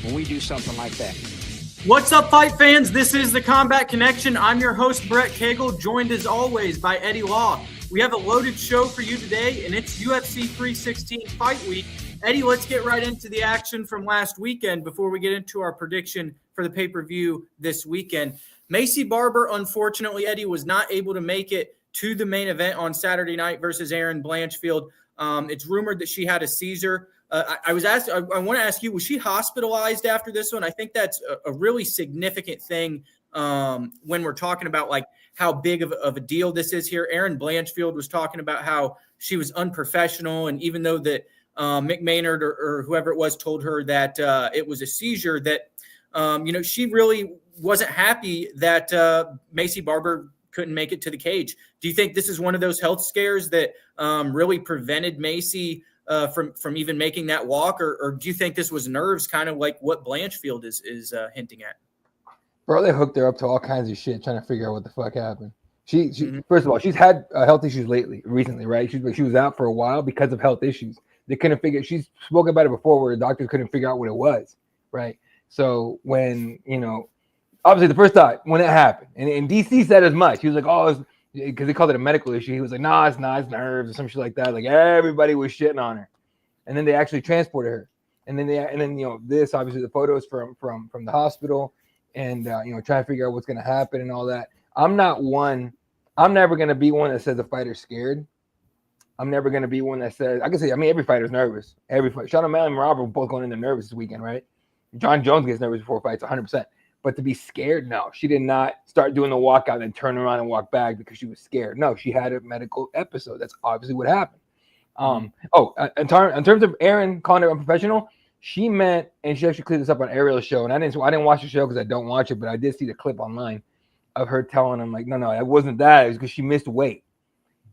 When we do something like that. What's up, fight fans? This is the Combat Connection. I'm your host, Brett Cagle, joined as always by Eddie Law. We have a loaded show for you today, and it's UFC 316 Fight Week. Eddie, let's get right into the action from last weekend before we get into our prediction for the pay-per-view this weekend. Maycee Barber, unfortunately, Eddie, was not able to make it to the main event on Saturday night versus Erin Blanchfield. It's rumored that she had a seizure. I want to ask you, was she hospitalized after this one? I think that's a really significant thing when we're talking about like how big of a deal this is here. Erin Blanchfield was talking about how she was unprofessional. And even though that Mick Maynard or whoever it was told her that it was a seizure, that, she really wasn't happy that Maycee Barber couldn't make it to the cage. Do you think this is one of those health scares that really prevented Maycee from even making that walk, or do you think this was nerves, kind of like what Blanchfield is hinting at? Bro, they hooked her up to all kinds of shit trying to figure out what the fuck happened. She First of all, she's had health issues recently, right? She was out for a while because of health issues. They couldn't figure. She's spoken about it before, where the doctors couldn't figure out what it was, right? So when obviously the first thought when it happened, and DC said as much. He was like, "Oh," because they called it a medical issue. He was like, "Nah, it's not. It's nerves or some shit like that." Like everybody was shitting on her, and then they actually transported her, and then this obviously the photos from the hospital, and trying to figure out what's gonna happen and all that. I'm never gonna be one that says a fighter's scared. I'm never gonna be one that says, I can say, every fighter's nervous. Every fight. Sean O'Malley and Robert were both going in there nervous this weekend, right? John Jones gets nervous before fights, 100%. But to be scared, no. She did not start doing the walkout and turn around and walk back because she was scared. No, she had a medical episode. That's obviously what happened. In terms of Erin calling her unprofessional, she meant, and she actually cleared this up on Ariel's show, and I didn't watch the show because I don't watch it, but I did see the clip online of her telling him, like, no, it wasn't that. It was because she missed weight.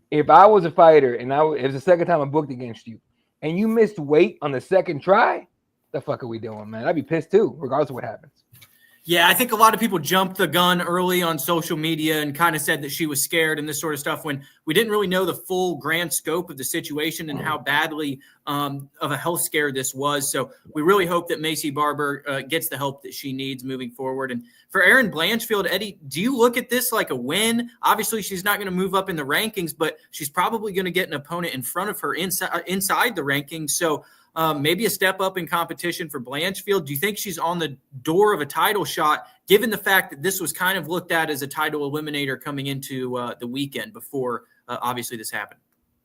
If I was a fighter and it was the second time I booked against you, and you missed weight on the second try, the fuck are we doing, man? I'd be pissed too, regardless of what happens. Yeah, I think a lot of people jumped the gun early on social media and kind of said that she was scared and this sort of stuff when we didn't really know the full grand scope of the situation and how badly of a health scare this was. So we really hope that Maycee Barber gets the help that she needs moving forward. And for Erin Blanchfield, Eddie, do you look at this like a win? Obviously, she's not going to move up in the rankings, but she's probably going to get an opponent in front of her inside the rankings. So maybe a step up in competition for Blanchfield. Do you think she's on the door of a title shot, given the fact that this was kind of looked at as a title eliminator coming into the weekend before obviously this happened?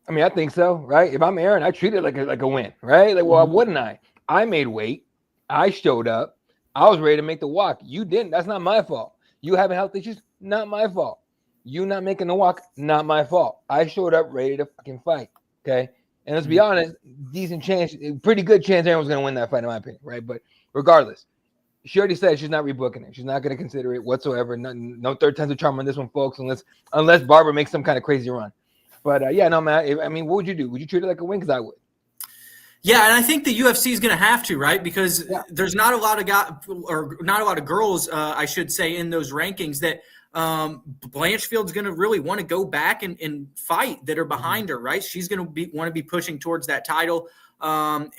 I think so, right? If I'm Erin, I treat it like a win, right? Like, well, wouldn't I? I made weight. I showed up. I was ready to make the walk. You didn't. That's not my fault. You having health issues? Not my fault. You not making the walk? Not my fault. I showed up ready to fucking fight, okay? And let's be honest, decent chance, pretty good chance Erin was going to win that fight, in my opinion, right? But regardless, she already said she's not rebooking it. She's not going to consider it whatsoever. No third time's a charm on this one, folks, unless Barber makes some kind of crazy run. But yeah, no, man. What would you do? Would you treat it like a win? Because I would. Yeah, and I think the UFC is going to have to, right? Because there's not a lot of girls, I should say, in those rankings that Blanchfield's going to really want to go back and fight that are behind her, right? She's going to want to be pushing towards that title. Given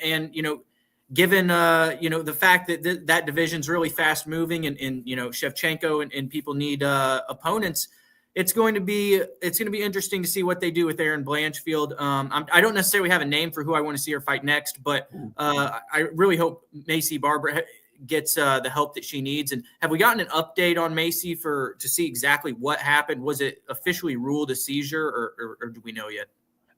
the fact that that division's really fast moving and Shevchenko and people need opponents, it's going to be interesting to see what they do with Erin Blanchfield. I don't necessarily have a name for who I want to see her fight next, but I really hope Maycee Barber gets the help that she needs. And have we gotten an update on Maycee to see exactly what happened? Was it officially ruled a seizure, or do we know yet?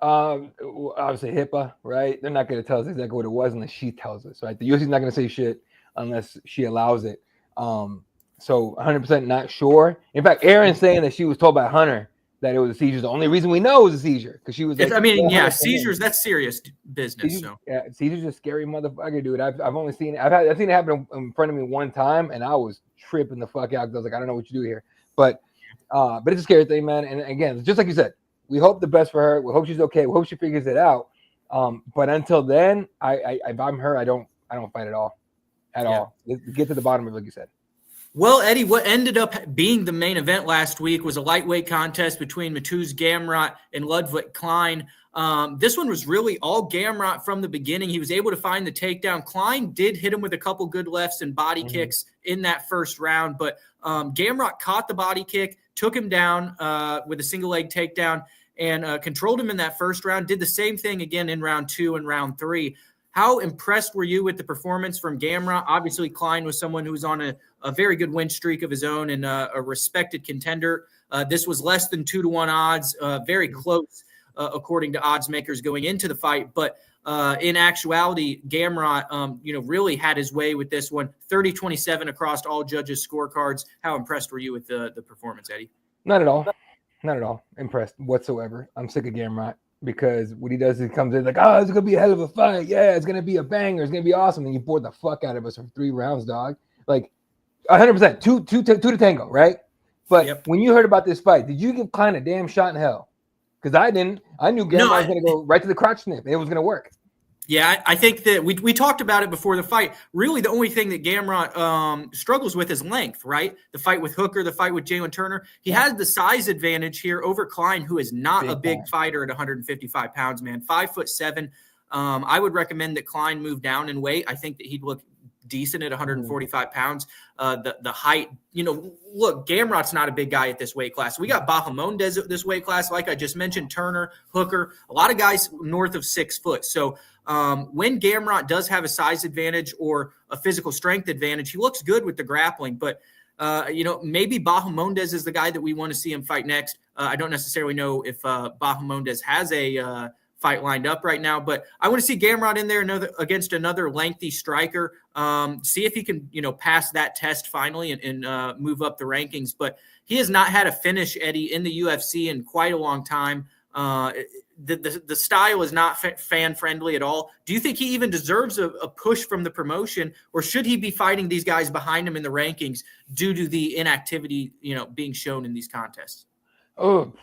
Obviously HIPAA, right? They're not going to tell us exactly what it was unless she tells us, right? The UFC's not going to say shit unless she allows it. So 100% not sure. In fact, Erin's saying that she was told by Hunter that it was a seizure. The only reason we know it was a seizure because she was like, seizures, that's serious business. Seizures a scary motherfucker, dude. I've only seen it. I've seen it happen in front of me one time, and I was tripping the fuck out because I was like, I don't know what you do here. But it's a scary thing, man. And again, just like you said, we hope the best for her. We hope she's okay. We hope she figures it out. But until then, if I'm her, I don't fight at all. Let's get to the bottom of it, like you said. Well, Eddie, what ended up being the main event last week was a lightweight contest between Mateusz Gamrot and Ludwig Klein. This one was really all Gamrot from the beginning. He was able to find the takedown. Klein did hit him with a couple good lefts and body kicks in that first round, but Gamrot caught the body kick, took him down with a single leg takedown, and controlled him in that first round. Did the same thing again in round 2 and round 3. How impressed were you with the performance from Gamrot? Obviously, Klein was someone who was on a very good win streak of his own and a respected contender. This was less than 2-1 odds, very close according to odds makers going into the fight. But in actuality, Gamrot, really had his way with this one. 30-27 across all judges' scorecards. How impressed were you with the performance, Eddie? Not at all. Not at all impressed whatsoever. I'm sick of Gamrot. Because what he does is he comes in like, oh, it's going to be a hell of a fight. Yeah, it's going to be a banger. It's going to be awesome. And you bored the fuck out of us for 3 rounds, dog. Like 100%, two to tango, right? But when you heard about this fight, did you give Klein a damn shot in hell? Because I didn't. I knew Gamrot was going to go right to the crotch sniff. It was going to work. Yeah, I think that we talked about it before the fight. Really, the only thing that Gamrot struggles with is length, right? The fight with Hooker, the fight with Jalen Turner. He has the size advantage here over Klein, who is not a big fighter at 155 pounds, man. 5'7". I would recommend that Klein move down in weight. I think that he'd look decent at 145 pounds. The height, look, Gamrot's not a big guy at this weight class. We got Bahamondes at this weight class, like I just mentioned, Turner, Hooker, a lot of guys north of 6 foot. So when Gamrot does have a size advantage or a physical strength advantage, he looks good with the grappling. But, maybe Bahamondes is the guy that we want to see him fight next. I don't necessarily know if Bahamondes has a fight lined up right now, but I want to see Gamrot in there against another lengthy striker. See if he can, pass that test finally and move up the rankings. But he has not had a finish, Eddie, in the UFC in quite a long time. The style is not fan friendly at all. Do you think he even deserves a push from the promotion, or should he be fighting these guys behind him in the rankings due to the inactivity, being shown in these contests? Oh,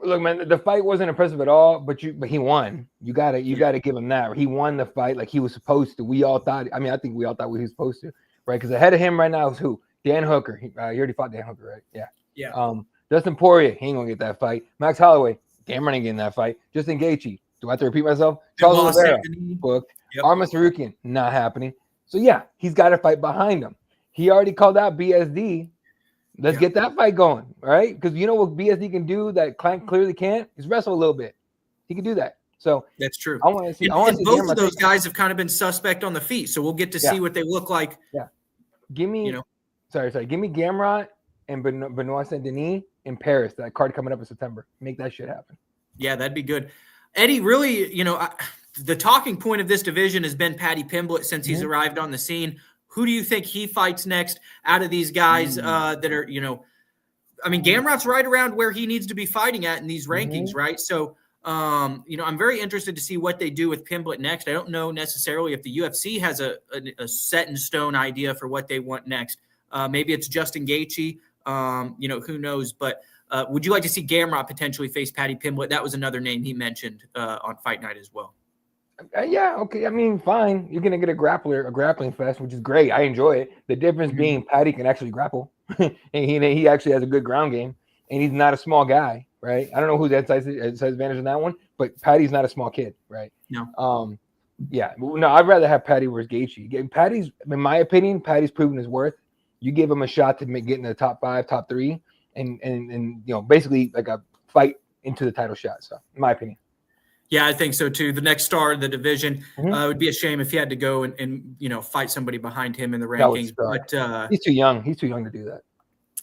look, man, the fight wasn't impressive at all, but he won. You gotta give him that. He won the fight like he was supposed to. We all thought. I mean, I think we all thought he was supposed to, right? Because ahead of him right now is who? Dan Hooker. He already fought Dan Hooker, right? Yeah. Dustin Poirier, he ain't gonna get that fight. Max Holloway, Gamrot ain't getting that fight. Justin Gaethje, do I have to repeat myself? Charles Oliveira, booked. Arman Sarukian, not happening. So yeah, he's got to fight behind him. He already called out BSD. Let's get that fight going, right? Because you know what BSD can do that Klein clearly can't? Is wrestle a little bit. He can do that. So that's true. I want to see. Both of those guys have kind of been suspect on the feet, so we'll get to see what they look like. Yeah. Give me, sorry. Give me Gamrot and Benoit Saint-Denis in Paris. That card coming up in September. Make that shit happen. Yeah, that'd be good. Eddie, really, the talking point of this division has been Paddy Pimblett since he's arrived on the scene. Who do you think he fights next out of these guys that are, Gamrot's right around where he needs to be fighting at in these rankings, right? So, I'm very interested to see what they do with Pimblett next. I don't know necessarily if the UFC has a set in stone idea for what they want next. Maybe it's Justin Gaethje, who knows? But would you like to see Gamrot potentially face Paddy Pimblett? That was another name he mentioned on Fight Night as well. Yeah, okay. I mean, fine. You're gonna get a grappling fest, which is great. I enjoy it. The difference being Paddy can actually grapple, and he actually has a good ground game, and he's not a small guy, right? I don't know who's at size advantage in that one, but Paddy's not a small kid, right? No. Yeah. No, I'd rather have Paddy versus Gaethje. Paddy's, in my opinion, Paddy's proven his worth. You give him a shot to get in the top 5, top 3, and basically like a fight into the title shot. So, in my opinion. Yeah, I think so too. The next star of the division. It would be a shame if he had to go and fight somebody behind him in the rankings. But he's too young. He's too young to do that.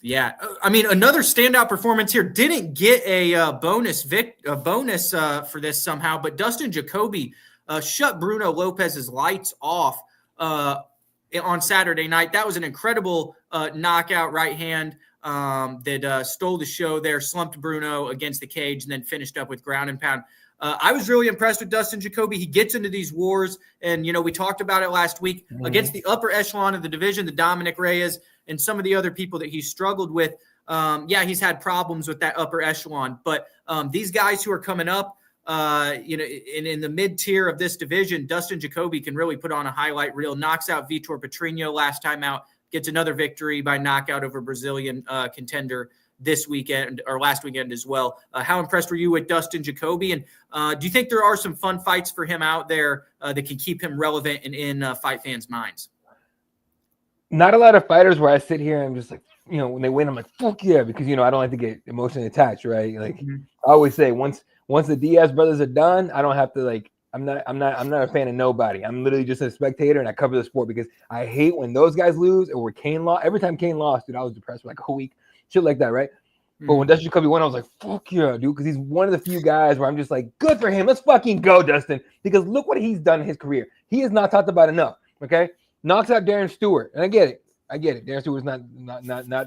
Yeah, I mean, another standout performance here. Didn't get a bonus for this somehow, but Dustin Jacoby shut Bruno Lopez's lights off on Saturday night. That was an incredible knockout right hand. that stole the show there, slumped Bruno against the cage, and then finished up with ground and pound. I was really impressed with Dustin Jacoby. He gets into these wars, and, we talked about it last week against the upper echelon of the division, the Dominic Reyes and some of the other people that he struggled with. He's had problems with that upper echelon, but these guys who are coming up, in the mid-tier of this division, Dustin Jacoby can really put on a highlight reel, knocks out Vitor Petrino last time out, gets another victory by knockout over Brazilian contender this weekend or last weekend as well. How impressed were you with Dustin Jacoby? And do you think there are some fun fights for him out there that can keep him relevant and in fight fans' minds? Not a lot of fighters where I sit here and I'm just like, when they win, I'm like, fuck yeah, because, I don't like to get emotionally attached, right? Like I always say, once the Diaz brothers are done, I don't have to I'm not a fan of nobody. I'm literally just a spectator and I cover the sport because I hate when those guys lose or when Kane lost. Every time Kane lost, dude, I was depressed for like a whole week. Shit like that, right? But when Dustin Jacoby won, I was like, fuck yeah, dude, because he's one of the few guys where I'm just like, good for him. Let's fucking go, Dustin. Because look what he's done in his career. He is not talked about enough, okay? Knocks out Darren Stewart. And I get it. Darren Stewart's not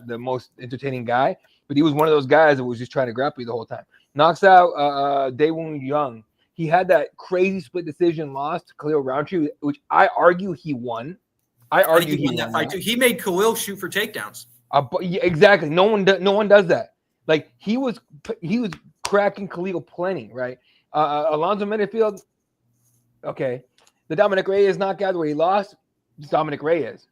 the most entertaining guy, but he was one of those guys that was just trying to grapple you the whole time. Knocks out Daewoo Young. He had that crazy split decision loss to Khalil Roundtree, which I argue he won. I argue he won that fight too. He made Khalil shoot for takedowns. Yeah, exactly. No one does that. Like he was cracking Khalil plenty, right? Alonzo Menifield. Okay, the Dominic Reyes knockout where he lost. It's Dominic Reyes.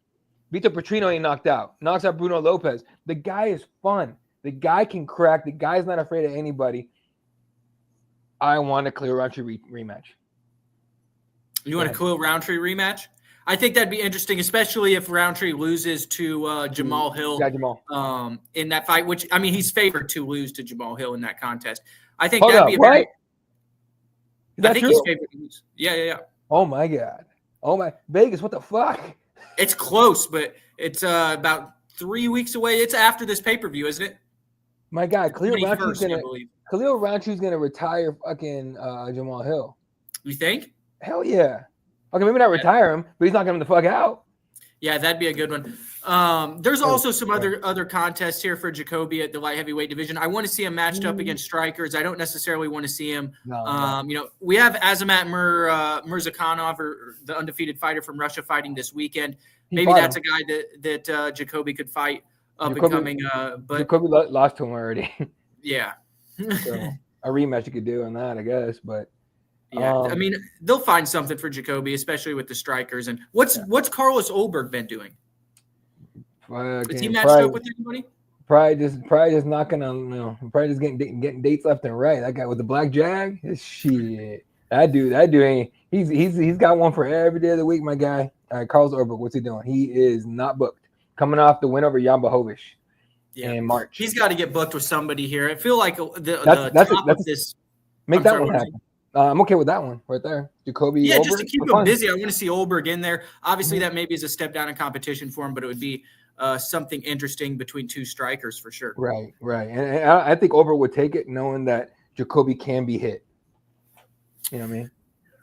Vitor Petrino ain't knocked out. Knocks out Bruno Lopez. The guy is fun. The guy can crack. The guy's not afraid of anybody. I want a Khalil Roundtree rematch. You want a Khalil Roundtree rematch? I think that'd be interesting, especially if Roundtree loses to Jamal Hill in that fight, which, I mean, he's favored to lose to Jamal Hill in that contest. I think that'd be a right? I think he's favored to lose. Yeah. Oh, my God. Oh, my. Vegas, what the fuck? It's close, but it's about 3 weeks away. It's after this pay-per-view, isn't it? My God, Khalil Rountree's going to retire fucking Jamal Hill. You think? Hell yeah. Okay, maybe not retire him, but he's not going to the fuck out. Yeah, that'd be a good one. There's also some other contests here for Jacoby at the light heavyweight division. I want to see him matched up against strikers. I don't necessarily want to see him. We have Azamat Mirzakhanov, or the undefeated fighter from Russia, fighting this weekend. Maybe that's a guy that Jacoby could fight up and coming. But Jacoby lost to him already. Yeah. So a rematch you could do on that, I guess, but. Yeah, I mean, they'll find something for Jacoby, especially with the strikers. And what's Carlos Olberg been doing? Is he matched up with anybody? Probably just knocking on, probably just getting dates left and right. That guy with the black jag, shit. That dude ain't. He's got one for every day of the week, my guy. All right, Carlos Olberg, what's he doing? He is not booked. Coming off the win over Jan Blachowicz in March. He's got to get booked with somebody here. I feel like the top of this. Make that one happen. I'm okay with that one right there. Jacoby. Yeah, Olberg, just to keep him busy. I want to see Olberg in there. Obviously, that maybe is a step down in competition for him, but it would be something interesting between two strikers for sure. Right. And I think Olberg would take it knowing that Jacoby can be hit. You know what I mean?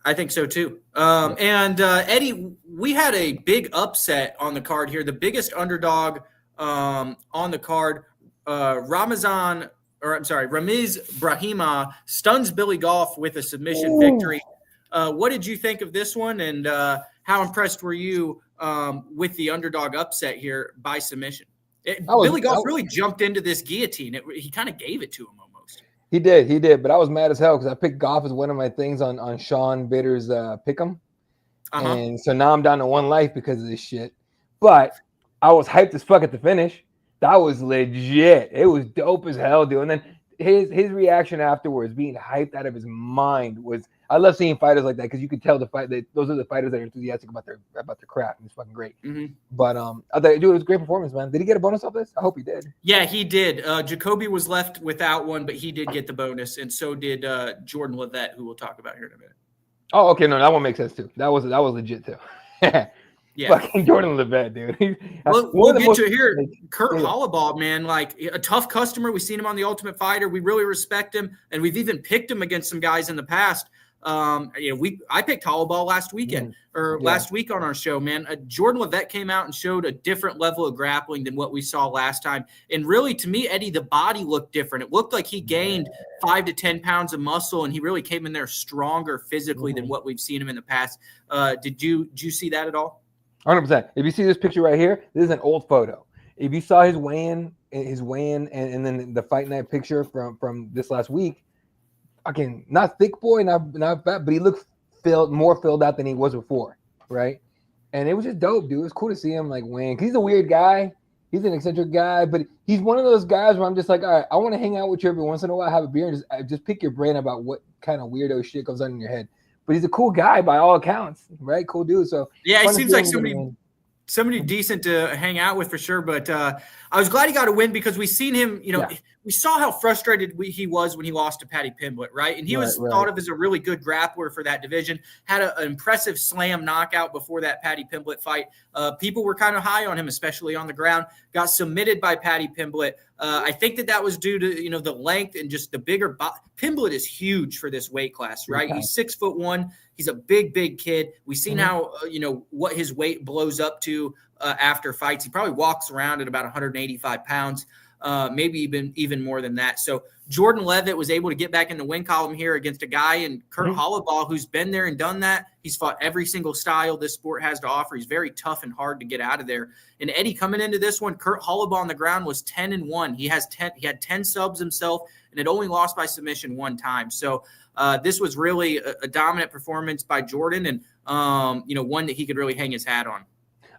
I think so too. And Eddie, we had a big upset on the card here. The biggest underdog on the card, Ramiz Brahima stuns Billy Goff with a submission victory. What did you think of this one, and how impressed were you with the underdog upset here by submission? Billy Goff really jumped into this guillotine. He kind of gave it to him almost. He did, but I was mad as hell because I picked Goff as one of my things on Sean Bitter's pick'em. And so now I'm down to one life because of this shit. But I was hyped as fuck at the finish. That was legit. It was dope as hell, dude. And then his reaction afterwards, being hyped out of his mind, was. I love seeing fighters like that because you could tell those are the fighters that are enthusiastic about their craft, and it's fucking great. Mm-hmm. But I thought, dude, it was a great performance, man. Did he get a bonus off this? I hope he did. Yeah, he did. Jacoby was left without one, but he did get the bonus, and so did Jordan Levitt, who we'll talk about here in a minute. Oh, okay, no, that one makes sense too. That was legit too. Yeah, fucking Jordan Levitt, dude. We'll get to it here. Kurt Hollaball, man, like a tough customer. We've seen him on The Ultimate Fighter. We really respect him, and we've even picked him against some guys in the past. I picked Hollowball last weekend last week on our show, man. Jordan Levitt came out and showed a different level of grappling than what we saw last time. And really, to me, Eddie, the body looked different. It looked like he gained 5 to 10 pounds of muscle, and he really came in there stronger physically than what we've seen him in the past. Did you see that at all? 100%. If you see this picture right here, this is an old photo. If you saw his weigh-in and then the fight night picture from this last week, again, not thick boy, not fat, but he looked more filled out than he was before, right? And it was just dope, dude. It was cool to see him like win. He's a weird guy. He's an eccentric guy, but he's one of those guys where I'm just like, all right, I want to hang out with you every once in a while, have a beer, and just pick your brain about what kind of weirdo shit goes on in your head. But he's a cool guy by all accounts, right? Cool dude. So yeah, he seems like somebody decent to hang out with for sure. But I was glad he got a win because we seen him, we saw how frustrated he was when he lost to Paddy Pimblett, right? And he was thought of as a really good grappler for that division, had an impressive slam knockout before that Paddy Pimblett fight. People were kind of high on him, especially on the ground, got submitted by Paddy Pimblett. I think that was due to, the length and just the bigger Pimblett is huge for this weight class, right? He's 6'1". He's a big kid. We've seen how, what his weight blows up to after fights. He probably walks around at about 185 pounds, maybe even more than that. So Jordan Levitt was able to get back in the win column here against a guy in Kurt Hollowball who's been there and done that. He's fought every single style this sport has to offer. He's very tough and hard to get out of there. And Eddie, coming into this one, Kurt Hollowball on the ground was 10-1. He had 10 subs himself and had only lost by submission one time. So this was really a dominant performance by Jordan, and one that he could really hang his hat on.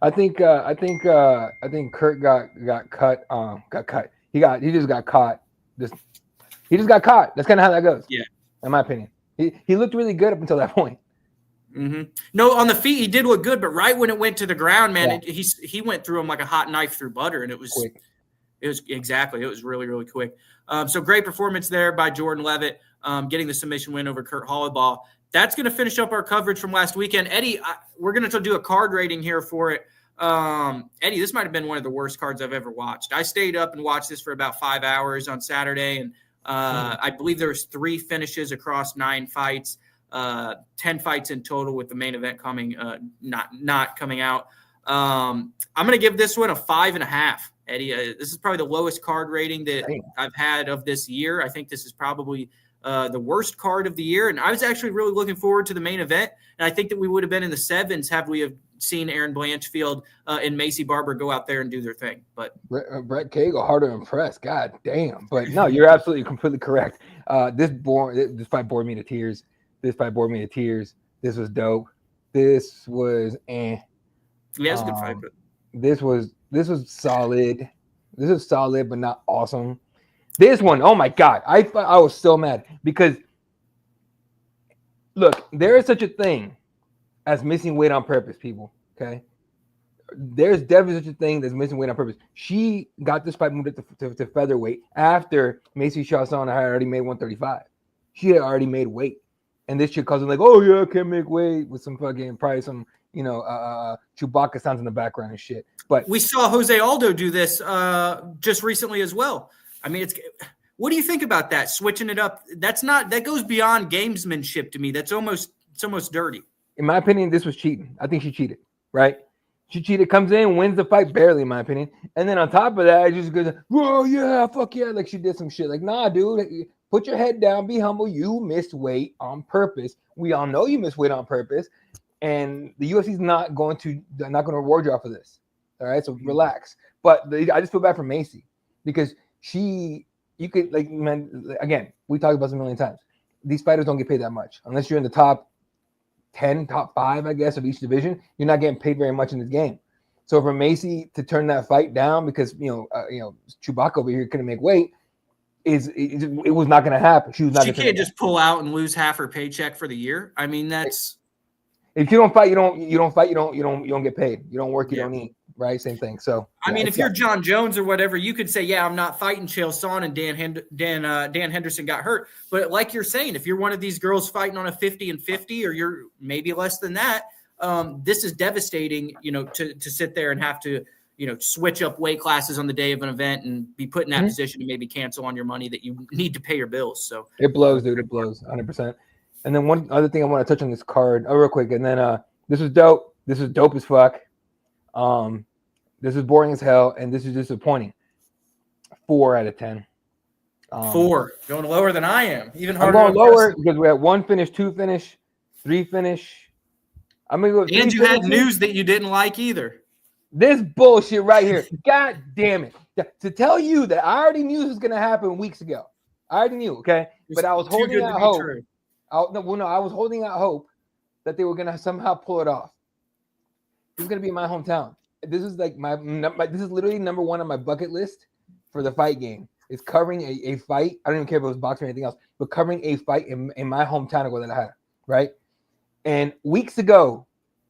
I think Kurt got cut. He just got caught. He just got caught. That's kind of how that goes. Yeah, in my opinion, he looked really good up until that point. Mm-hmm. No, on the feet he did look good, but right when it went to the ground, man, he went through him like a hot knife through butter, and it was quick. It was really quick. So great performance there by Jordan Levitt, getting the submission win over Kurt Hollowball. That's going to finish up our coverage from last weekend. Eddie, we're going to do a card rating here for it. Eddie, this might have been one of the worst cards I've ever watched. I stayed up and watched this for about 5 hours on Saturday, and I believe there was 3 finishes across 9 fights, 10 fights in total, with the main event coming not coming out. I'm going to give this one a 5.5. Eddie, this is probably the lowest card rating that I've had of this year. I think this is probably the worst card of the year. And I was actually really looking forward to the main event. And I think that we would have been in the 7s had we have seen Aaron Blanchfield and Maycee Barber go out there and do their thing. But Brett Cagle, hard to impress. God damn. But no, you're absolutely completely correct. This fight bored me to tears. This was dope. This was Yeah, it's a good fight. But this was solid. This is solid, but not awesome. This one, oh my God, I was so mad because look, there is such a thing as missing weight on purpose, people. Okay, there's definitely such a thing as missing weight on purpose. She got this fight moved up to featherweight after Maycee Barber had already made 135. She had already made weight, and this chick calls her like, "Oh yeah, I can't make weight," with some fucking probably some Chewbacca sounds in the background and shit. But we saw Jose Aldo do this just recently as well. I mean, what do you think about that? Switching it up. That goes beyond gamesmanship to me. It's almost dirty. In my opinion, this was cheating. I think she cheated, right? She cheated, comes in, wins the fight barely, in my opinion. And then on top of that, it just goes, "Whoa, yeah, fuck yeah." Like she did some shit. Like, nah, dude, put your head down, be humble. You missed weight on purpose. We all know you missed weight on purpose. And the UFC is not going to reward you off of this. All right, so relax. But I just feel bad for Maycee because you could, like, man, again, we talked about this a million times. These fighters don't get paid that much unless you're in the top 10, top 5, I guess, of each division. You're not getting paid very much in this game. So for Maycee to turn that fight down because Chewbacca over here couldn't make weight, it was not going to happen. She can't just pull out and lose half her paycheck for the year. I mean, that's. If you don't fight, you don't get paid. You don't work, you don't eat, right? Same thing. So I mean, if you're John Jones or whatever, you could say, "Yeah, I'm not fighting Chael Sonnen and Dan Henderson got hurt." But like you're saying, if you're one of these girls fighting on a 50-50, or you're maybe less than that, this is devastating. To sit there and have to switch up weight classes on the day of an event and be put in that position to maybe cancel on your money that you need to pay your bills. So it blows, dude. It blows 100%. And then one other thing I want to touch on this card, real quick. And then this was dope. This was dope as fuck. This is boring as hell, and this is disappointing. 4 out of 10. 4, going lower than I am. Even I'm harder. going lower because we had 1 finish, 2 finish, 3 finish. I'm gonna go. And you had news that you didn't like either. This bullshit right here. God damn it! To tell you that I already knew this was gonna happen weeks ago. I already knew. Okay, but I was holding out hope. I was holding out hope that they were gonna somehow pull it off. This is gonna be in my hometown. This is like this is literally number 1 on my bucket list for the fight game. It's covering a fight. I don't even care if it was boxing or anything else, but covering a fight in my hometown of Guadalajara, right? And weeks ago,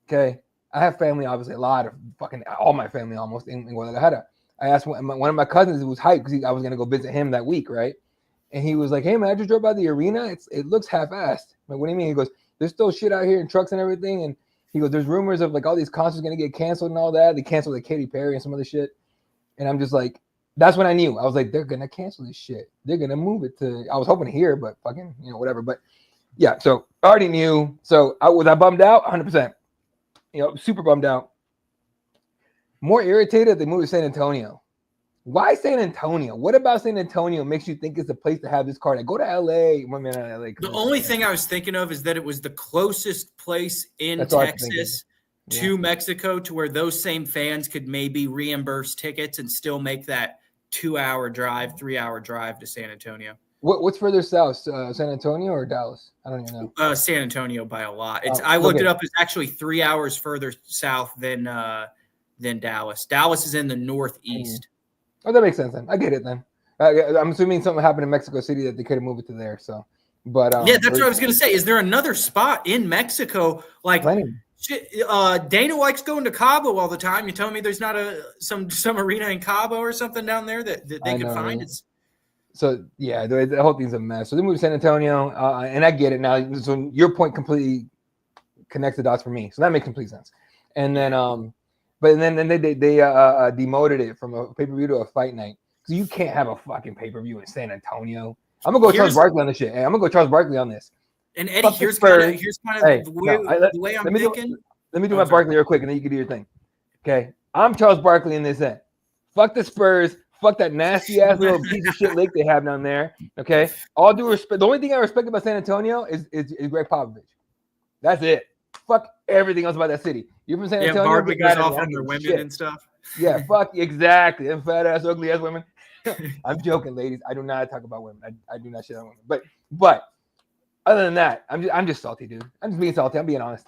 okay, I have family, obviously, a lot of fucking all my family almost in Guadalajara. I asked one of my cousins, it was hyped because I was gonna go visit him that week, right? And he was like, "Hey man, I just drove by the arena. It looks half-assed." I'm like, what do you mean? He goes, "There's still shit out here and trucks and everything." And he goes, "There's rumors of like all these concerts gonna get canceled and all that. They canceled like Katy Perry and some other shit." And I'm just like, that's when I knew. I was like, they're gonna cancel this shit. They're gonna move it to. I was hoping to hear, but fucking, whatever. But yeah, so I already knew. So I bummed out, 100%. Super bummed out. More irritated. They moved to San Antonio. Why San Antonio? What about San Antonio makes you think it's the place to have this card? I go to LA. The only thing I was thinking of is that it was the closest place in Texas to Mexico to where those same fans could maybe reimburse tickets and still make that 2-hour drive, 3-hour drive to San Antonio. What's further south, San Antonio or Dallas? I don't even know. San Antonio by a lot. I looked it up. It's actually 3 hours further south than Dallas. Dallas is in the northeast. Oh, that makes sense then. I get it then. I'm assuming something happened in Mexico City that they could have moved it to there. So, but yeah, that's what I was gonna say. Is there another spot in Mexico like? Shit, Dana likes going to Cabo all the time. You telling me there's not some arena in Cabo or something down there that they could find? So yeah, the whole thing's a mess. So they moved to San Antonio, and I get it now. So your point completely connects the dots for me. So that makes complete sense. And then, but then they demoted it from a pay-per-view to a fight night. So you can't have a fucking pay-per-view in San Antonio. I'm gonna go Charles Barkley on this shit. Hey, I'm gonna go Charles Barkley on this. And Eddie, here's kind of the way I'm thinking. Let me do my Barkley real quick, and then you can do your thing. Okay, I'm Charles Barkley in this end. Fuck the Spurs. Fuck that nasty ass little piece of shit lake they have down there. Okay, all due respect. The only thing I respect about San Antonio is Greg Popovich. That's it. Fuck everything else about that city. You're from San Antonio. Barkley goes off on their women and stuff. Yeah, fuck exactly. Them fat ass, ugly ass women. I'm joking, ladies. I do not talk about women. I do not shit on women. But other than that, I'm just salty, dude. I'm just being salty. I'm being honest.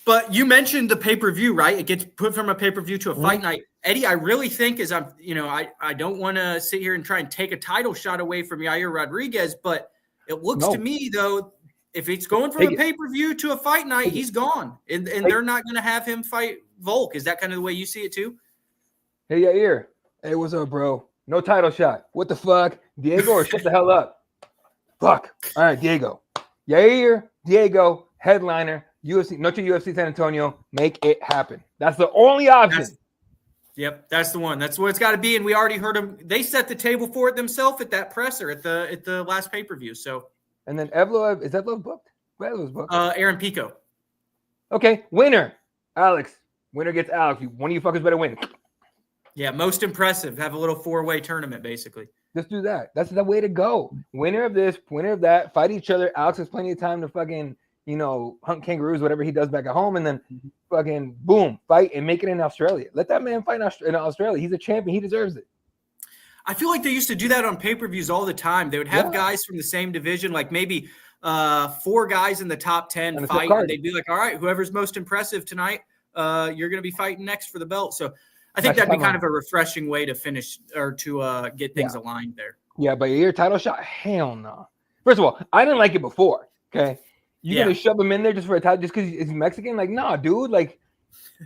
But you mentioned the pay-per-view, right? It gets put from a pay-per-view to a fight night. Eddie, I really think I don't want to sit here and try and take a title shot away from Yair Rodriguez, but it looks to me, though, if it's going from a pay-per-view to a fight night, he's gone. And they're not going to have him fight Volk. Is that kind of the way you see it too? Hey, Yair. Hey, what's up, bro? No title shot. What the fuck? Diego or shut the hell up? Fuck. All right, Diego. Yair, Diego, headliner. UFC, Noche UFC San Antonio, make it happen. That's the only option. That's the one. That's what it's got to be. And we already heard them. They set the table for it themselves at that presser at the last pay-per-view. So, and then Evloev, is Evloev booked? Evloev's booked. Aaron Pico. Okay, winner, Alex. Winner gets Alex. One of you fuckers better win. Yeah, most impressive. Have a little 4-way tournament, basically. Just do that. That's the way to go. Winner of this, winner of that. Fight each other. Alex has plenty of time to fucking hunt kangaroos, whatever he does back at home, and then fucking boom, fight and make it in Australia. Let that man fight in Australia. He's a champion. He deserves it. I feel like they used to do that on pay-per-views all the time. They would have guys from the same division, like maybe 4 guys in the top 10 fight, and they'd be like, all right, whoever's most impressive tonight, you're going to be fighting next for the belt. So I think that'd be kind of a refreshing way to finish or to get things aligned there. Yeah, but your title shot, hell no. First of all, I didn't like it before, okay? You're gonna shove him in there just for a title, just because he's Mexican? Like, nah, dude. Like,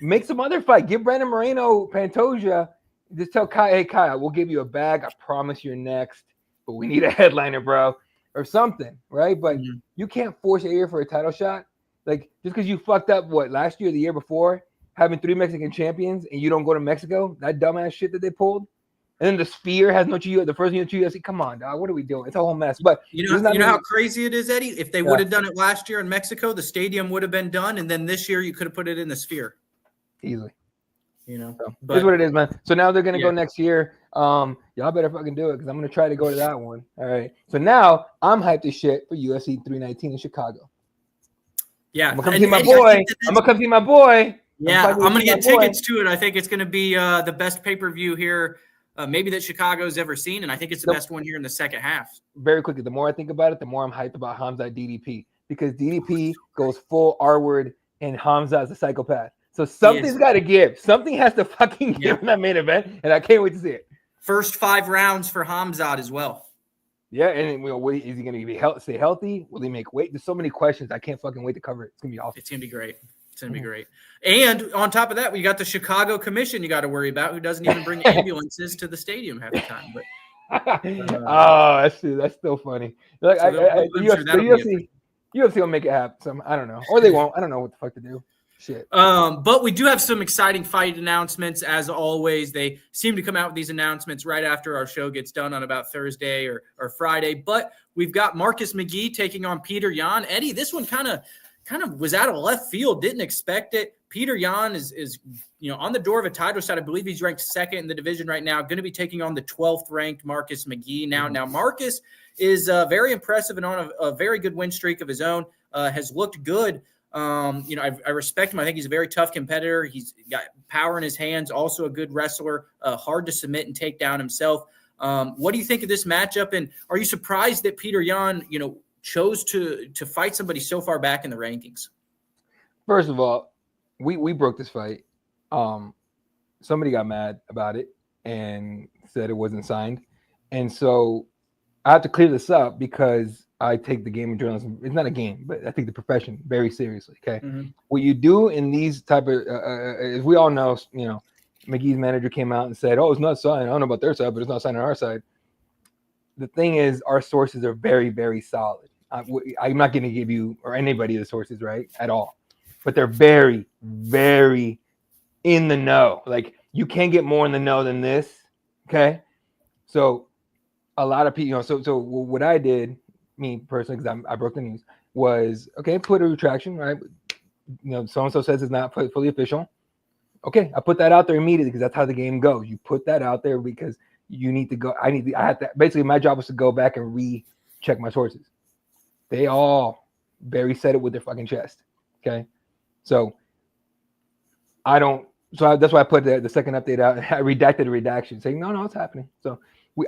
make some other fight. Give Brandon Moreno Pantoja. Just tell Kai, hey, Kai, we'll give you a bag. I promise you're next. But we need a headliner, bro, or something, right? But you can't force Yair for a title shot. Like, just because you fucked up last year or the year before, having 3 Mexican champions, and you don't go to Mexico. That dumbass shit that they pulled. And then the Sphere has no the first UFC. Come on, dog. What are we doing? It's a whole mess. But you know how crazy it is, Eddie? If they would have done it last year in Mexico, the stadium would have been done, and then this year you could have put it in the Sphere. Easily. So, here's what it is, man. So now they're gonna go next year. Y'all better fucking do it because I'm gonna try to go to that one. All right. So now I'm hyped as shit for UFC 319 in Chicago. Yeah, I'm gonna come see my boy. I'm gonna come see my boy. Yeah, I'm gonna get tickets to it. I think it's gonna be the best pay-per-view here, maybe that Chicago's ever seen, and I think it's the best one here in the second half. Very quickly, the more I think about it, the more I'm hyped about Hamza DDP because DDP goes full R-word and Hamza is a psychopath. So something's got to give. Something has to fucking give in that main event, and I can't wait to see it. First 5 rounds for Hamzat as well. Yeah, and is he going to stay healthy? Will he make weight? There's so many questions. I can't fucking wait to cover it. It's going to be awesome. It's going to be great. It's going to be great. And on top of that, we got the Chicago Commission you got to worry about, who doesn't even bring ambulances to the stadium half the time. But that's still funny. Like, UFC will make it happen. I don't know. Or they won't. I don't know what the fuck to do. Shit. But we do have some exciting fight announcements as always. They seem to come out with these announcements right after our show gets done on about Thursday or Friday. But we've got Marcus McGee taking on Peter Yan. Eddie, this one kind of was out of left field. Didn't expect it. Peter Yan is on the door of a title shot. I believe he's ranked second in the division right now. Going to be taking on the 12th ranked Marcus McGee. Now Marcus is very impressive and on a very good win streak of his own. Has looked good. I respect him. I think he's a very tough competitor. He's got power in his hands, also a good wrestler, hard to submit and take down himself. What do you think of this matchup? And are you surprised that Peter Yan, chose to fight somebody so far back in the rankings? First of all, we broke this fight. Somebody got mad about it and said it wasn't signed. And so I have to clear this up because I take the game of journalism. It's not a game, but I take the profession very seriously. Okay, What you do in these type of, as we all know, McGee's manager came out and said, "Oh, it's not signed. I don't know about their side, but it's not signed on our side." The thing is, our sources are very, very solid. I'm not going to give you or anybody the sources, right, at all, but they're very, very in the know. Like you can't get more in the know than this. Okay, so a lot of people, So what I did. Me personally, because I broke the news, was okay. Put a retraction, right? So and so says it's not fully official. Okay, I put that out there immediately because that's how the game goes. You put that out there because you need to go. I had to. Basically, my job was to go back and recheck my sources. They all very said it with their fucking chest. Okay, so I don't. So that's why I put the second update out. I redacted the redaction, saying no, it's happening. So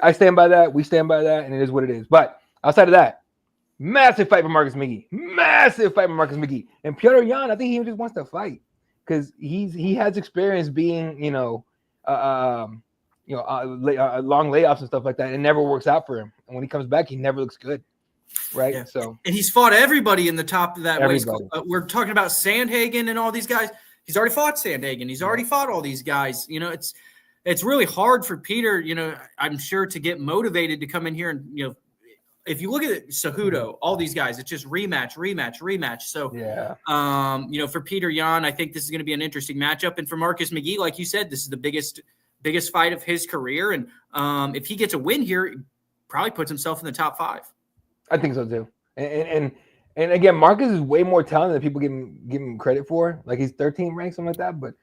I stand by that. We stand by that, and it is what it is. But outside of that, massive fight for Marcus McGee. And Peter Yan, I think he just wants to fight because he has experience being, long layoffs and stuff like that. It never works out for him. And when he comes back, he never looks good. Right. Yeah. So, and he's fought everybody in the top of that weight. We're talking about Sandhagen and all these guys. He's already fought Sandhagen. He's already fought all these guys. It's really hard for Peter, I'm sure, to get motivated to come in here and, if you look at it, Cejudo, all these guys, it's just rematch. So, for Peter Yan, I think this is going to be an interesting matchup. And for Marcus McGee, like you said, this is the biggest fight of his career. And if he gets a win here, he probably puts himself in the top 5. I think so too. And again, Marcus is way more talented than people give him credit for. Like he's 13 ranked, something like that. But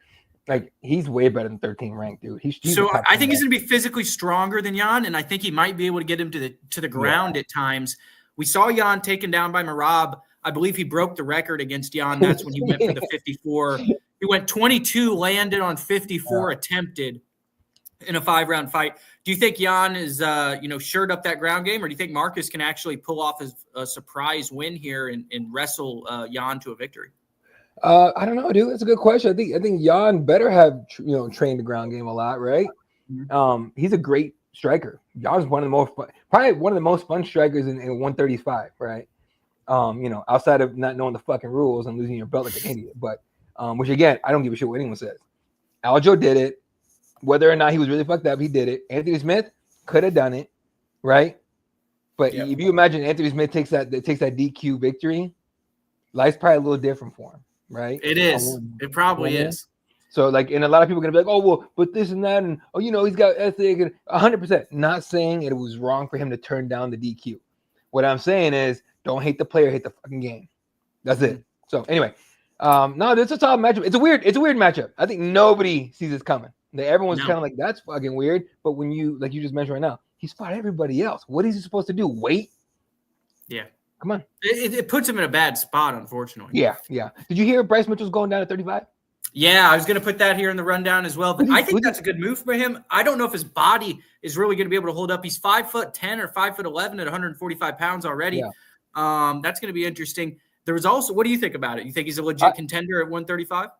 like he's way better than 13 ranked, dude. He's so I think he's going to be physically stronger than Yan, and I think he might be able to get him to the ground at times. We saw Yan taken down by Merab. I believe he broke the record against Yan. That's when he went for the 54. He went 22, landed on 54 attempted in a 5-round fight. Do you think Yan is shored up that ground game, or do you think Marcus can actually pull off a surprise win here and wrestle Yan to a victory? I don't know, dude. That's a good question. I think Yan better have trained the ground game a lot, right? He's a great striker. Yan's probably one of the most fun strikers in 135, right? Outside of not knowing the fucking rules and losing your belt like an idiot. But which again, I don't give a shit what anyone says. Aljo did it. Whether or not he was really fucked up, he did it. Anthony Smith could have done it, right? But if you imagine Anthony Smith takes that DQ victory, life's probably a little different for him, right? It is. It probably is. So like, and a lot of people are gonna be like, oh well, but this and that, and oh, he's got ethic, and 100%. Not saying it was wrong for him to turn down the DQ. What I'm saying is, don't hate the player, hate the fucking game. That's it. So anyway, no, this is a solid matchup. It's a weird matchup. I think nobody sees this coming. Everyone's kind of like, that's fucking weird. But when you, like you just mentioned right now, he's fought everybody else. What is he supposed to do? Wait? Yeah. Come on. It puts him in a bad spot, unfortunately. Yeah. Did you hear Bryce Mitchell's going down to 35? Yeah, I was going to put that here in the rundown as well. But I think that's a good move for him. I don't know if his body is really going to be able to hold up. He's 5'10" or 5'11" at 145 pounds already. Yeah. That's going to be interesting. There was also, what do you think about it? You think he's a legit contender at 135?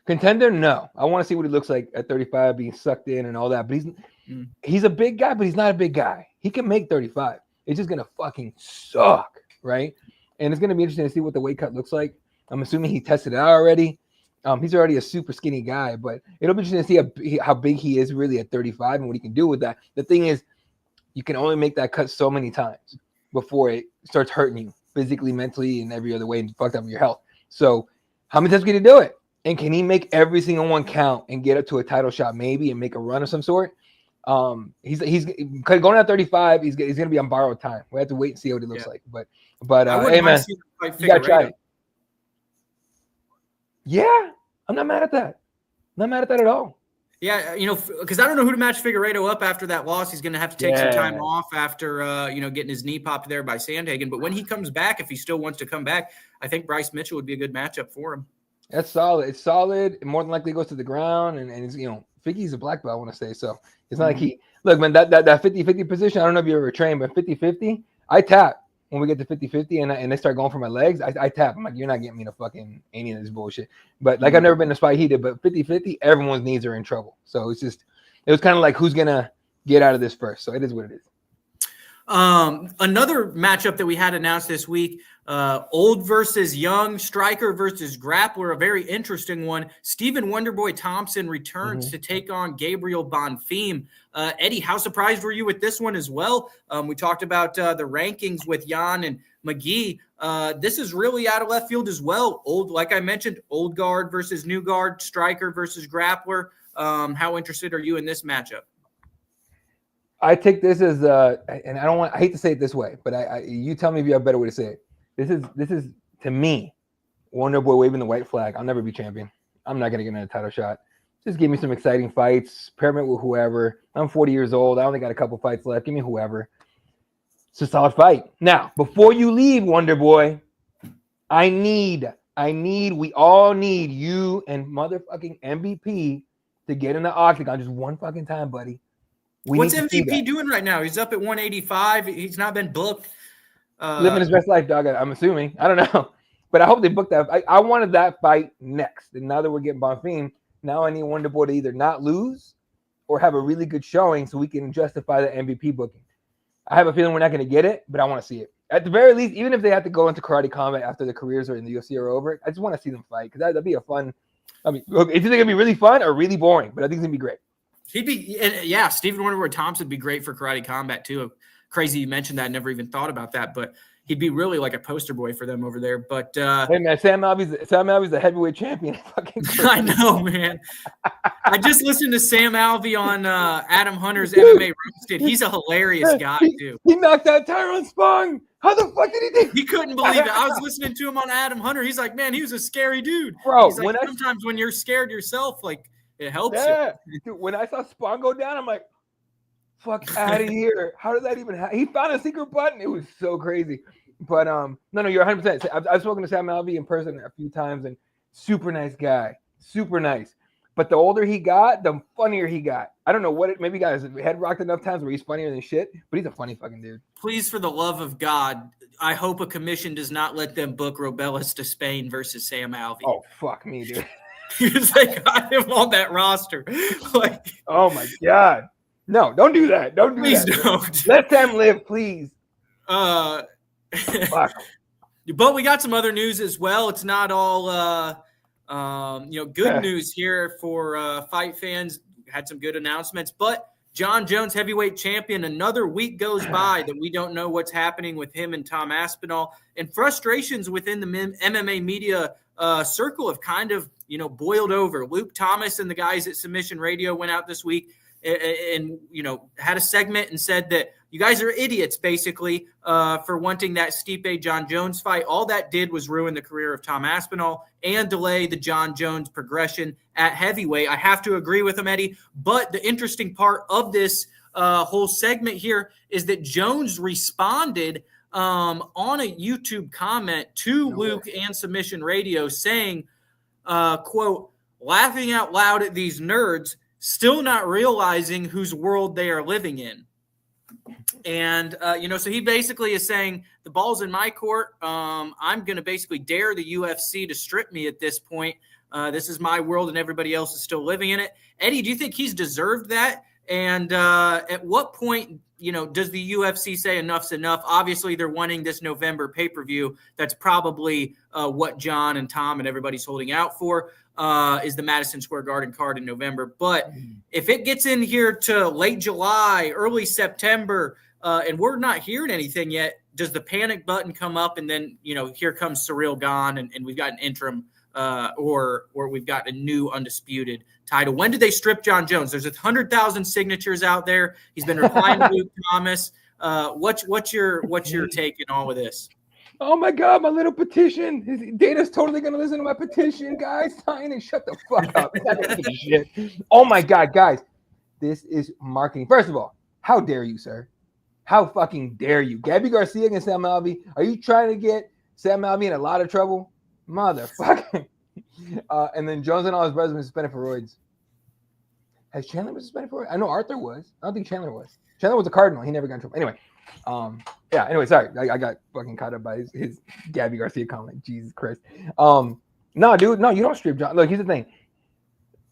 Contender? No. I want to see what he looks like at 35, being sucked in and all that. But he's a big guy, but he's not a big guy. He can make 35. It's just going to fucking suck, right? And it's going to be interesting to see what the weight cut looks like. I'm assuming he tested it out already. He's already a super skinny guy, but it'll be interesting to see how big he is really at 35 and what he can do with that. The thing is, you can only make that cut so many times before it starts hurting you physically, mentally, and every other way, and fucked up your health. So how many times can he do it? And can he make every single one count and get up to a title shot maybe and make a run of some sort? He's going at 35. He's going to be on borrowed time. We have to wait and see what he looks like. But hey man, you got to try it. Yeah, I'm not mad at that. Not mad at that at all. Yeah, because I don't know who to match Figueiredo up after that loss. He's going to have to take some time off after, getting his knee popped there by Sandhagen. But when he comes back, if he still wants to come back, I think Bryce Mitchell would be a good matchup for him. That's solid. It's solid. It more than likely goes to the ground. And it's, Figgy's a black belt, I want to say. So it's not like he – look, man, that 50-50 position, I don't know if you ever trained, but 50-50, I tap. When we get to 50-50 and they start going for my legs, I tap. I'm like, you're not getting me to fucking any of this bullshit. But like, I've never been in a spot he did, but 50-50, everyone's knees are in trouble. So it was kind of like, who's going to get out of this first? So it is what it is. Another matchup that we had announced this week, old versus young, striker versus grappler, a very interesting one. Stephen Wonderboy Thompson returns to take on Gabriel Bonfim. Eddie, how surprised were you with this one as well? We talked about the rankings with Jan and McGee. This is really out of left field as well. Like I mentioned, old guard versus new guard, striker versus grappler. How interested are you in this matchup? I take this as and I hate to say it this way, but you tell me if you have a better way to say it. This is to me, Wonderboy waving the white flag. I'll never be champion. I'm not gonna get another title shot. Just give me some exciting fights, pair it with whoever. I'm 40 years old. I only got a couple fights left. Give me whoever. It's a solid fight. Now, before you leave, Wonderboy, we all need you and motherfucking MVP to get in the octagon just one fucking time, buddy. What's MVP doing right now? He's up at 185. He's not been booked. Living his best life, dog. I'm assuming. I don't know. But I hope they booked that. I wanted that fight next. And now that we're getting Bonfim, now I need Wonderboy to either not lose or have a really good showing so we can justify the MVP booking. I have a feeling we're not going to get it, but I want to see it. At the very least, even if they have to go into karate combat after their careers or in the UFC are over, I just want to see them fight because that'd be a fun. I mean, it's either going to be really fun or really boring, but I think it's going to be great. Stephen Wonderboy Thompson would be great for karate combat too. Crazy you mentioned that. I never even thought about that, but he'd be really like a poster boy for them over there. But hey man, Sam Alvey's the heavyweight champion. I know, man. I just listened to Sam Alvey on Adam Hunter's MMA Roasted. He's a hilarious guy too. He knocked out Tyrone Spong. How the fuck did he do? He couldn't believe it. I was listening to him on Adam Hunter. He's like, man, he was a scary dude. Bro, he's like, sometimes when you're scared yourself, like it helps you. Dude, when I saw Spong go down, I'm like, fuck out of here. How did that even happen? He found a secret button. It was so crazy. But no, you're 100%. I've spoken to Sam Alvey in person a few times, and super nice guy. Super nice. But the older he got, the funnier he got. I don't know maybe he got his head rocked enough times where he's funnier than shit, but he's a funny fucking dude. Please, for the love of God, I hope a commission does not let them book Robelis to Spain versus Sam Alvey. Oh, fuck me, dude. Because they got him on that roster. Like, oh my God. No, don't do that. Please don't. Let them live, please. But we got some other news as well. It's not all good news here for fight fans. Had some good announcements, but John Jones, heavyweight champion, another week goes by that we don't know what's happening with him and Tom Aspinall, and frustrations within the MMA media circle have kind of, boiled over. Luke Thomas and the guys at Submission Radio went out this week and had a segment and said that you guys are idiots, basically, for wanting that Stipe John Jones fight. All that did was ruin the career of Tom Aspinall and delay the John Jones progression at heavyweight. I have to agree with him, Eddie. But the interesting part of this whole segment here is that Jones responded on a YouTube comment to Luke and Submission Radio saying, quote, laughing out loud at these nerds, still not realizing whose world they are living in. And, so he basically is saying the ball's in my court. I'm going to basically dare the UFC to strip me at this point. This is my world and everybody else is still living in it. Eddie, do you think he's deserved that? And at what point, does the UFC say enough's enough? Obviously, they're wanting this November pay-per-view. That's probably what John and Tom and everybody's holding out for, is the Madison Square Garden card in November. But if it gets in here to late July, early September, and we're not hearing anything yet, does the panic button come up and then, here comes Surreal gone and we've got an interim or we've got a new undisputed title? When did they strip John Jones? There's 100,000 signatures out there. He's been replying to Luke Thomas. What's your take in all of this? Oh my God, my little petition. Dana's totally gonna listen to my petition, guys. Sign and shut the fuck up. It's not gonna give a shit. Oh my God, guys. This is marketing. First of all, how dare you, sir? How fucking dare you? Gabby Garcia against Sam Alvey. Are you trying to get Sam Alvey in a lot of trouble? Motherfucker. And then Jones and all his brothers been suspended for roids. Has Chandler been suspended for roids? I know Arthur was. I don't think Chandler was. Chandler was a Cardinal. He never got in trouble. Anyway. Anyway, sorry. I got fucking caught up by his Gabby Garcia comment. Jesus Christ. No, dude. No, you don't strip John. Look, here's the thing.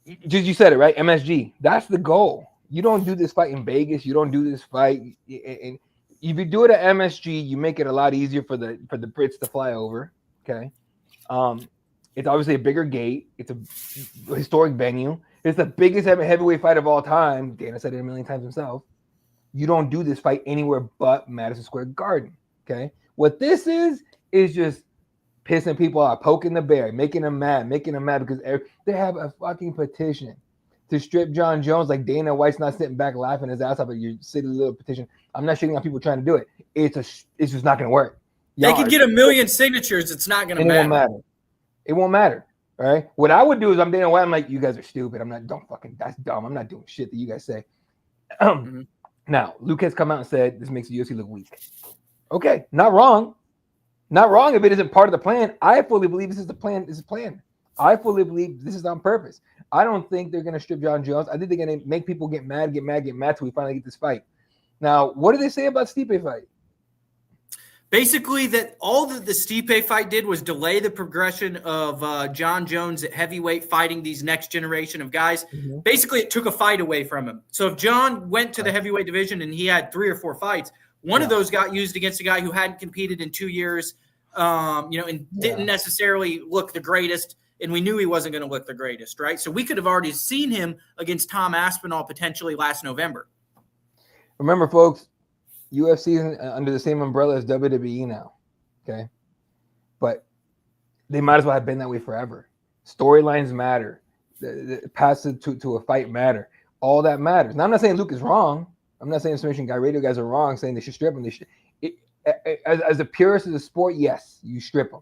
You said it, right? MSG. That's the goal. You don't do this fight in Vegas. You don't do this fight. And if you do it at MSG, you make it a lot easier for the Brits to fly over. Okay. It's obviously a bigger gate. It's a historic venue. It's the biggest heavyweight fight of all time. Dana said it a million times himself. You don't do this fight anywhere but Madison Square Garden. Okay. What this is just pissing people off, poking the bear, making them mad because they have a fucking petition to strip John Jones. Like Dana White's not sitting back laughing his ass off at your silly little petition. I'm not shitting on people trying to do it. It's just not going to work. They could get 1 million signatures. It's not going to matter. It won't matter. All right. What I would do is I'm Dana White. I'm like, you guys are stupid. That's dumb. I'm not doing shit that you guys say. Now, Luke has come out and said this makes the UFC look weak. Okay. Not wrong. Not wrong if it isn't part of the plan. I fully believe this is the plan. This is planned. I fully believe this is on purpose. I don't think they're going to strip John Jones. I think they're going to make people get mad till we finally get this fight. Now, what do they say about Stipe fight? Basically, that all that the Stipe fight did was delay the progression of John Jones at heavyweight fighting these next generation of guys. Mm-hmm. Basically, it took a fight away from him. So if John went to the heavyweight division and he had 3 or 4 fights, one of those got used against a guy who hadn't competed in 2 years, and didn't necessarily look the greatest. And we knew he wasn't going to look the greatest, right? So we could have already seen him against Tom Aspinall potentially last November. Remember, folks, UFC is under the same umbrella as WWE now, okay? But they might as well have been that way forever. Storylines matter. The paths to a fight matter. All that matters. Now, I'm not saying Luke is wrong. I'm not saying Submission Guy Radio guys are wrong, saying they should strip him. As a purist of the sport, yes, you strip them,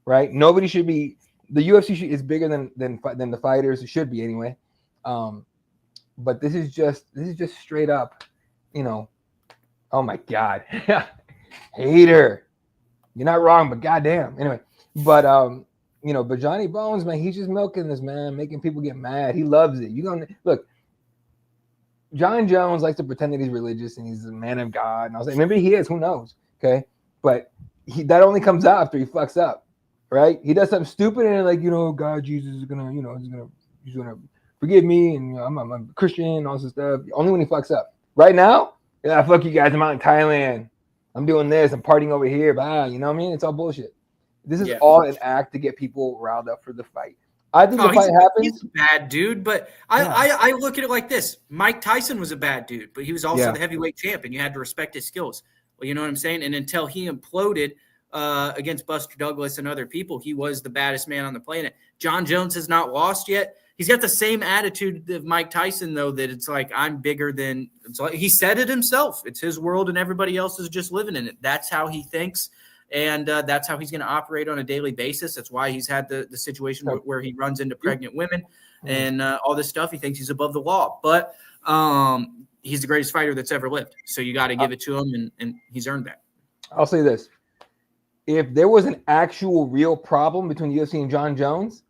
right? Nobody should be. The UFC is bigger than the fighters. It should be anyway. But this is just straight up, Oh my God, hater. You're not wrong, but goddamn. Anyway, but but Johnny Bones, man, he's just milking this, man, making people get mad. He loves it. You don't look. John Jones likes to pretend that he's religious and he's a man of God. And I was like, maybe he is. Who knows? Okay, but that only comes out after he fucks up, right? He does something stupid and like, God, Jesus is gonna, he's gonna forgive me, and I'm a Christian and all this stuff. Only when he fucks up. Right now, yeah, fuck you guys. I'm out in Thailand. I'm doing this. I'm partying over here. Bye. You know what I mean? It's all bullshit. This is all an act to get people riled up for the fight. I think the fight happens. He's a bad dude, but I look at it like this. Mike Tyson was a bad dude, but he was also the heavyweight champ, and you had to respect his skills. Well, you know what I'm saying? And until he imploded, against Buster Douglas and other people, he was the baddest man on the planet. John Jones has not lost yet. He's got the same attitude of Mike Tyson, though, that it's like, I'm bigger than – it's like, he said it himself. It's his world and everybody else is just living in it. That's how he thinks, and that's how he's going to operate on a daily basis. That's why he's had the situation where he runs into pregnant women and all this stuff. He thinks he's above the law. But he's the greatest fighter that's ever lived. So you got to give it to him, and he's earned that. I'll say this. If there was an actual real problem between UFC and John Jones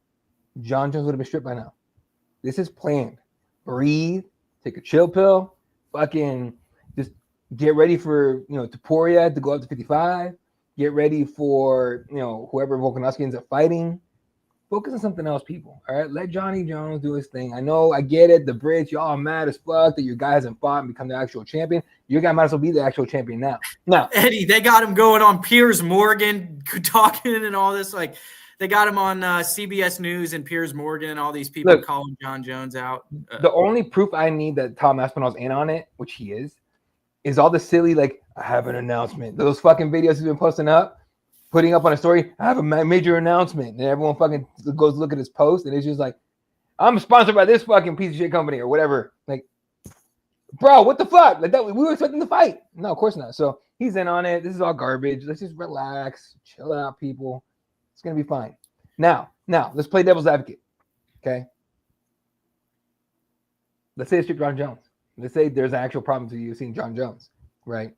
would have been stripped by now. This is planned. Breathe, take a chill pill, fucking just get ready for, Topuria to go up to 55. Get ready for, whoever Volkanovski ends up fighting. Focus on something else, people. All right, let Johnny Jones do his thing. I get it. The Brits, y'all are mad as fuck that your guy hasn't fought and become the actual champion. Your guy might as well be the actual champion now. Eddie, they got him going on Piers Morgan talking and all this. Like, they got him on CBS News and Piers Morgan. All these people calling John Jones out. The only proof I need that Tom Aspinall's in on it, which he is all the silly, like, I have an announcement. Those fucking videos he's been posting up. Putting up on a story, I have a major announcement, and everyone fucking goes look at his post, and it's just like, I'm sponsored by this fucking piece of shit company or whatever. Like, bro, what the fuck? Like that, we were expecting to fight. No, of course not. So he's in on it. This is all garbage. Let's just relax, chill out, people. It's gonna be fine. Now, let's play devil's advocate. Okay. Let's say it's John Jones. Let's say there's an actual problem to you seeing John Jones, right?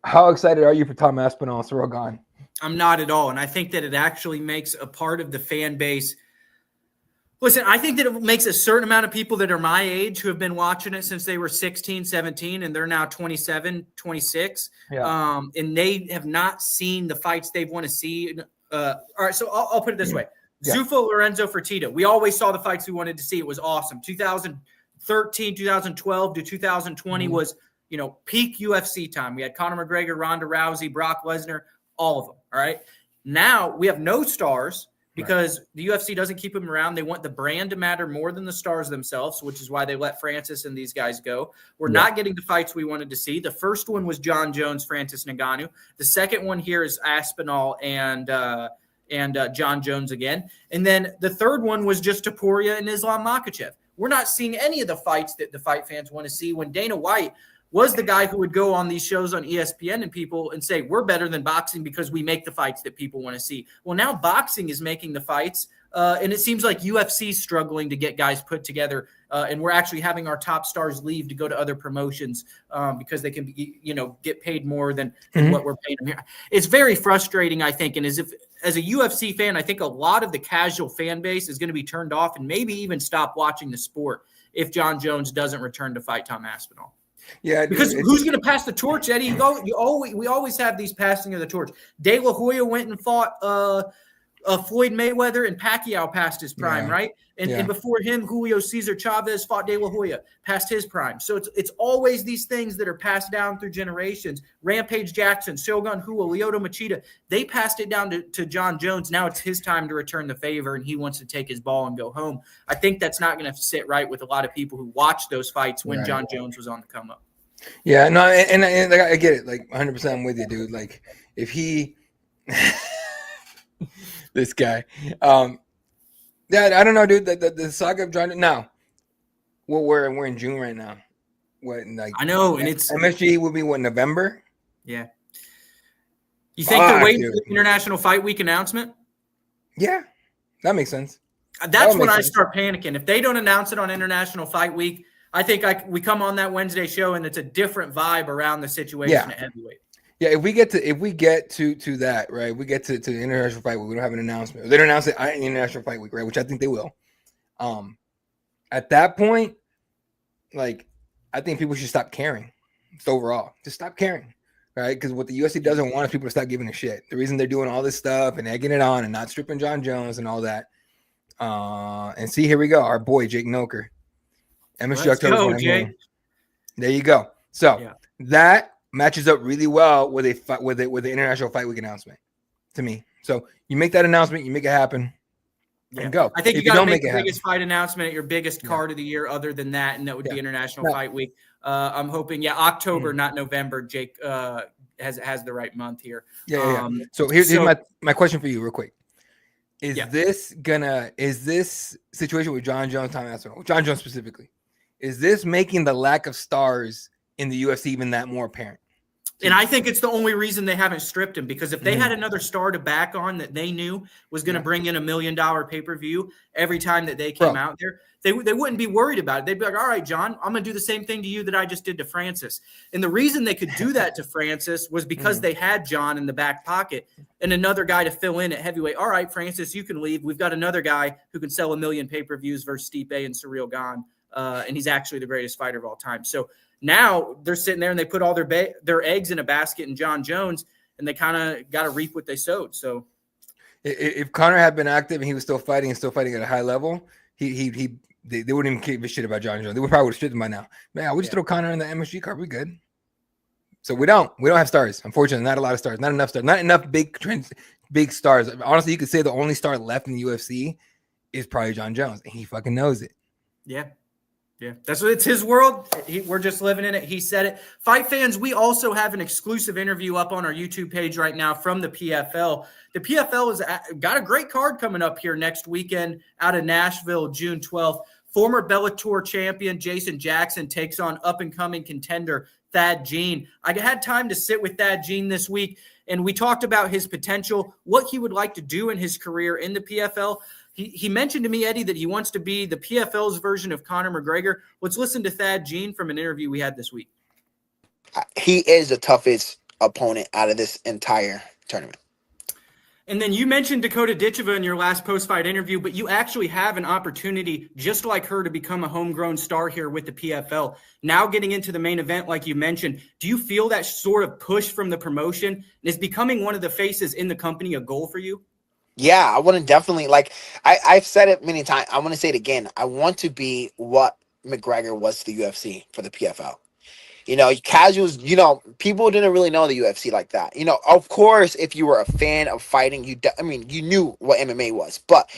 How excited are you for Tom Aspinall and Ciryl Gane? I'm not at all. And I think that it actually makes a part of the fan base. Listen, I think that it makes a certain amount of people that are my age who have been watching it since they were 16, 17, and they're now 27, 26. Yeah. And they have not seen the fights they want to see. All right, so I'll put it this way. Yeah. Zuffa, Lorenzo Fertitta. We always saw the fights we wanted to see. It was awesome. 2013, 2012 to 2020 was – peak UFC time. We had Conor McGregor, Ronda Rousey, Brock Lesnar, all of them. All right. Now we have no stars because the UFC doesn't keep them around. They want the brand to matter more than the stars themselves, which is why they let Francis and these guys go. We're not getting the fights we wanted to see. The first one was John Jones, Francis Ngannou. The second one here is Aspinall and John Jones again. And then the third one was just Topuria and Islam Makhachev. We're not seeing any of the fights that the fight fans want to see when Dana White was the guy who would go on these shows on ESPN and people and say, we're better than boxing because we make the fights that people want to see. Well, now boxing is making the fights, and it seems like UFC is struggling to get guys put together, and we're actually having our top stars leave to go to other promotions because they can, get paid more than what we're paying them here. It's very frustrating, I think, and as a UFC fan, I think a lot of the casual fan base is going to be turned off and maybe even stop watching the sport if John Jones doesn't return to fight Tom Aspinall. Yeah, because who's going to pass the torch, Eddie? We always have these passing of the torch. De La Hoya went and fought Floyd Mayweather, and Pacquiao passed his prime, right? And before him, Julio Cesar Chavez fought De La Hoya, passed his prime. So it's always these things that are passed down through generations. Rampage Jackson, Shogun Rua, Lyoto Machida, they passed it down to John Jones. Now it's his time to return the favor, and he wants to take his ball and go home. I think that's not going to sit right with a lot of people who watched those fights when John Jones was on the come up. Yeah, no, and I get it. Like 100%, I'm with you, dude. Like if he, this guy, I don't know, dude. The saga of John. Now, we're in June right now. I know, and it's MSG will be November. Yeah. You think they're waiting for the International Fight Week announcement? Yeah, that makes sense. That's when I start panicking. If they don't announce it on International Fight Week, I think we come on that Wednesday show and it's a different vibe around the situation at heavyweight. Yeah, if we get to that, right? We get to the International Fight Week. We don't have an announcement. They don't announce it in International Fight Week, right? Which I think they will. At that point, like, I think people should stop caring. Just overall, just stop caring, right? Because what the UFC doesn't want is people to stop giving a shit. The reason they're doing all this stuff and egging it on and not stripping John Jones and all that. And see, here we go, our boy Jake Noker. MSG October. There you go. So that matches up really well with the International Fight Week announcement to me. So you make that announcement, you make it happen, and go. I think you got to make the biggest fight announcement at your biggest card of the year other than that, and that would be International Fight Week. I'm hoping, October, not November, Jake has the right month here. Yeah. So here's my question for you, real quick. Is this situation with John Jones, John Jones specifically, is this making the lack of stars in the UFC even that more apparent? And I think it's the only reason they haven't stripped him, because if they had another star to back on that they knew was going to bring in $1 million pay-per-view every time that they came out there, they wouldn't be worried about it. They'd be like, all right, John, I'm going to do the same thing to you that I just did to Francis. And the reason they could do that to Francis was because they had John in the back pocket and another guy to fill in at heavyweight. All right, Francis, you can leave. We've got another guy who can sell 1 million pay-per-views versus Stipe and Ciryl Gane. And he's actually the greatest fighter of all time. So now they're sitting there and they put all their eggs in a basket in John Jones, and they kind of got to reap what they sowed. So if Conor had been active and he was still fighting at a high level, they wouldn't even give a shit about John Jones. They would probably stripped him by now. Man, we just throw Conor in the MSG card. We good. So we don't have stars. Unfortunately, not a lot of stars. Not enough stars. Not enough big stars. Honestly, you could say the only star left in the UFC is probably John Jones, and he fucking knows it. Yeah. Yeah, that's what it's his world. We're just living in it. He said it. Fight fans, we also have an exclusive interview up on our YouTube page right now from the PFL. The PFL has got a great card coming up here next weekend out of Nashville, June 12th. Former Bellator champion Jason Jackson takes on up-and-coming contender Thad Gene. I had time to sit with Thad Gene this week, and we talked about his potential, what he would like to do in his career in the PFL. He mentioned to me, Eddie, that he wants to be the PFL's version of Conor McGregor. Let's listen to Thad Gene from an interview we had this week. He is the toughest opponent out of this entire tournament. And then you mentioned Dakota Ditcheva in your last post-fight interview, but you actually have an opportunity just like her to become a homegrown star here with the PFL. Now getting into the main event, like you mentioned, do you feel that sort of push from the promotion? Is becoming one of the faces in the company a goal for you? Yeah, I want to definitely, I've said it many times. I want to say it again. I want to be what McGregor was to the UFC for the PFL. Casuals, people didn't really know the UFC like that. Of course, if you were a fan of fighting, you knew what MMA was. But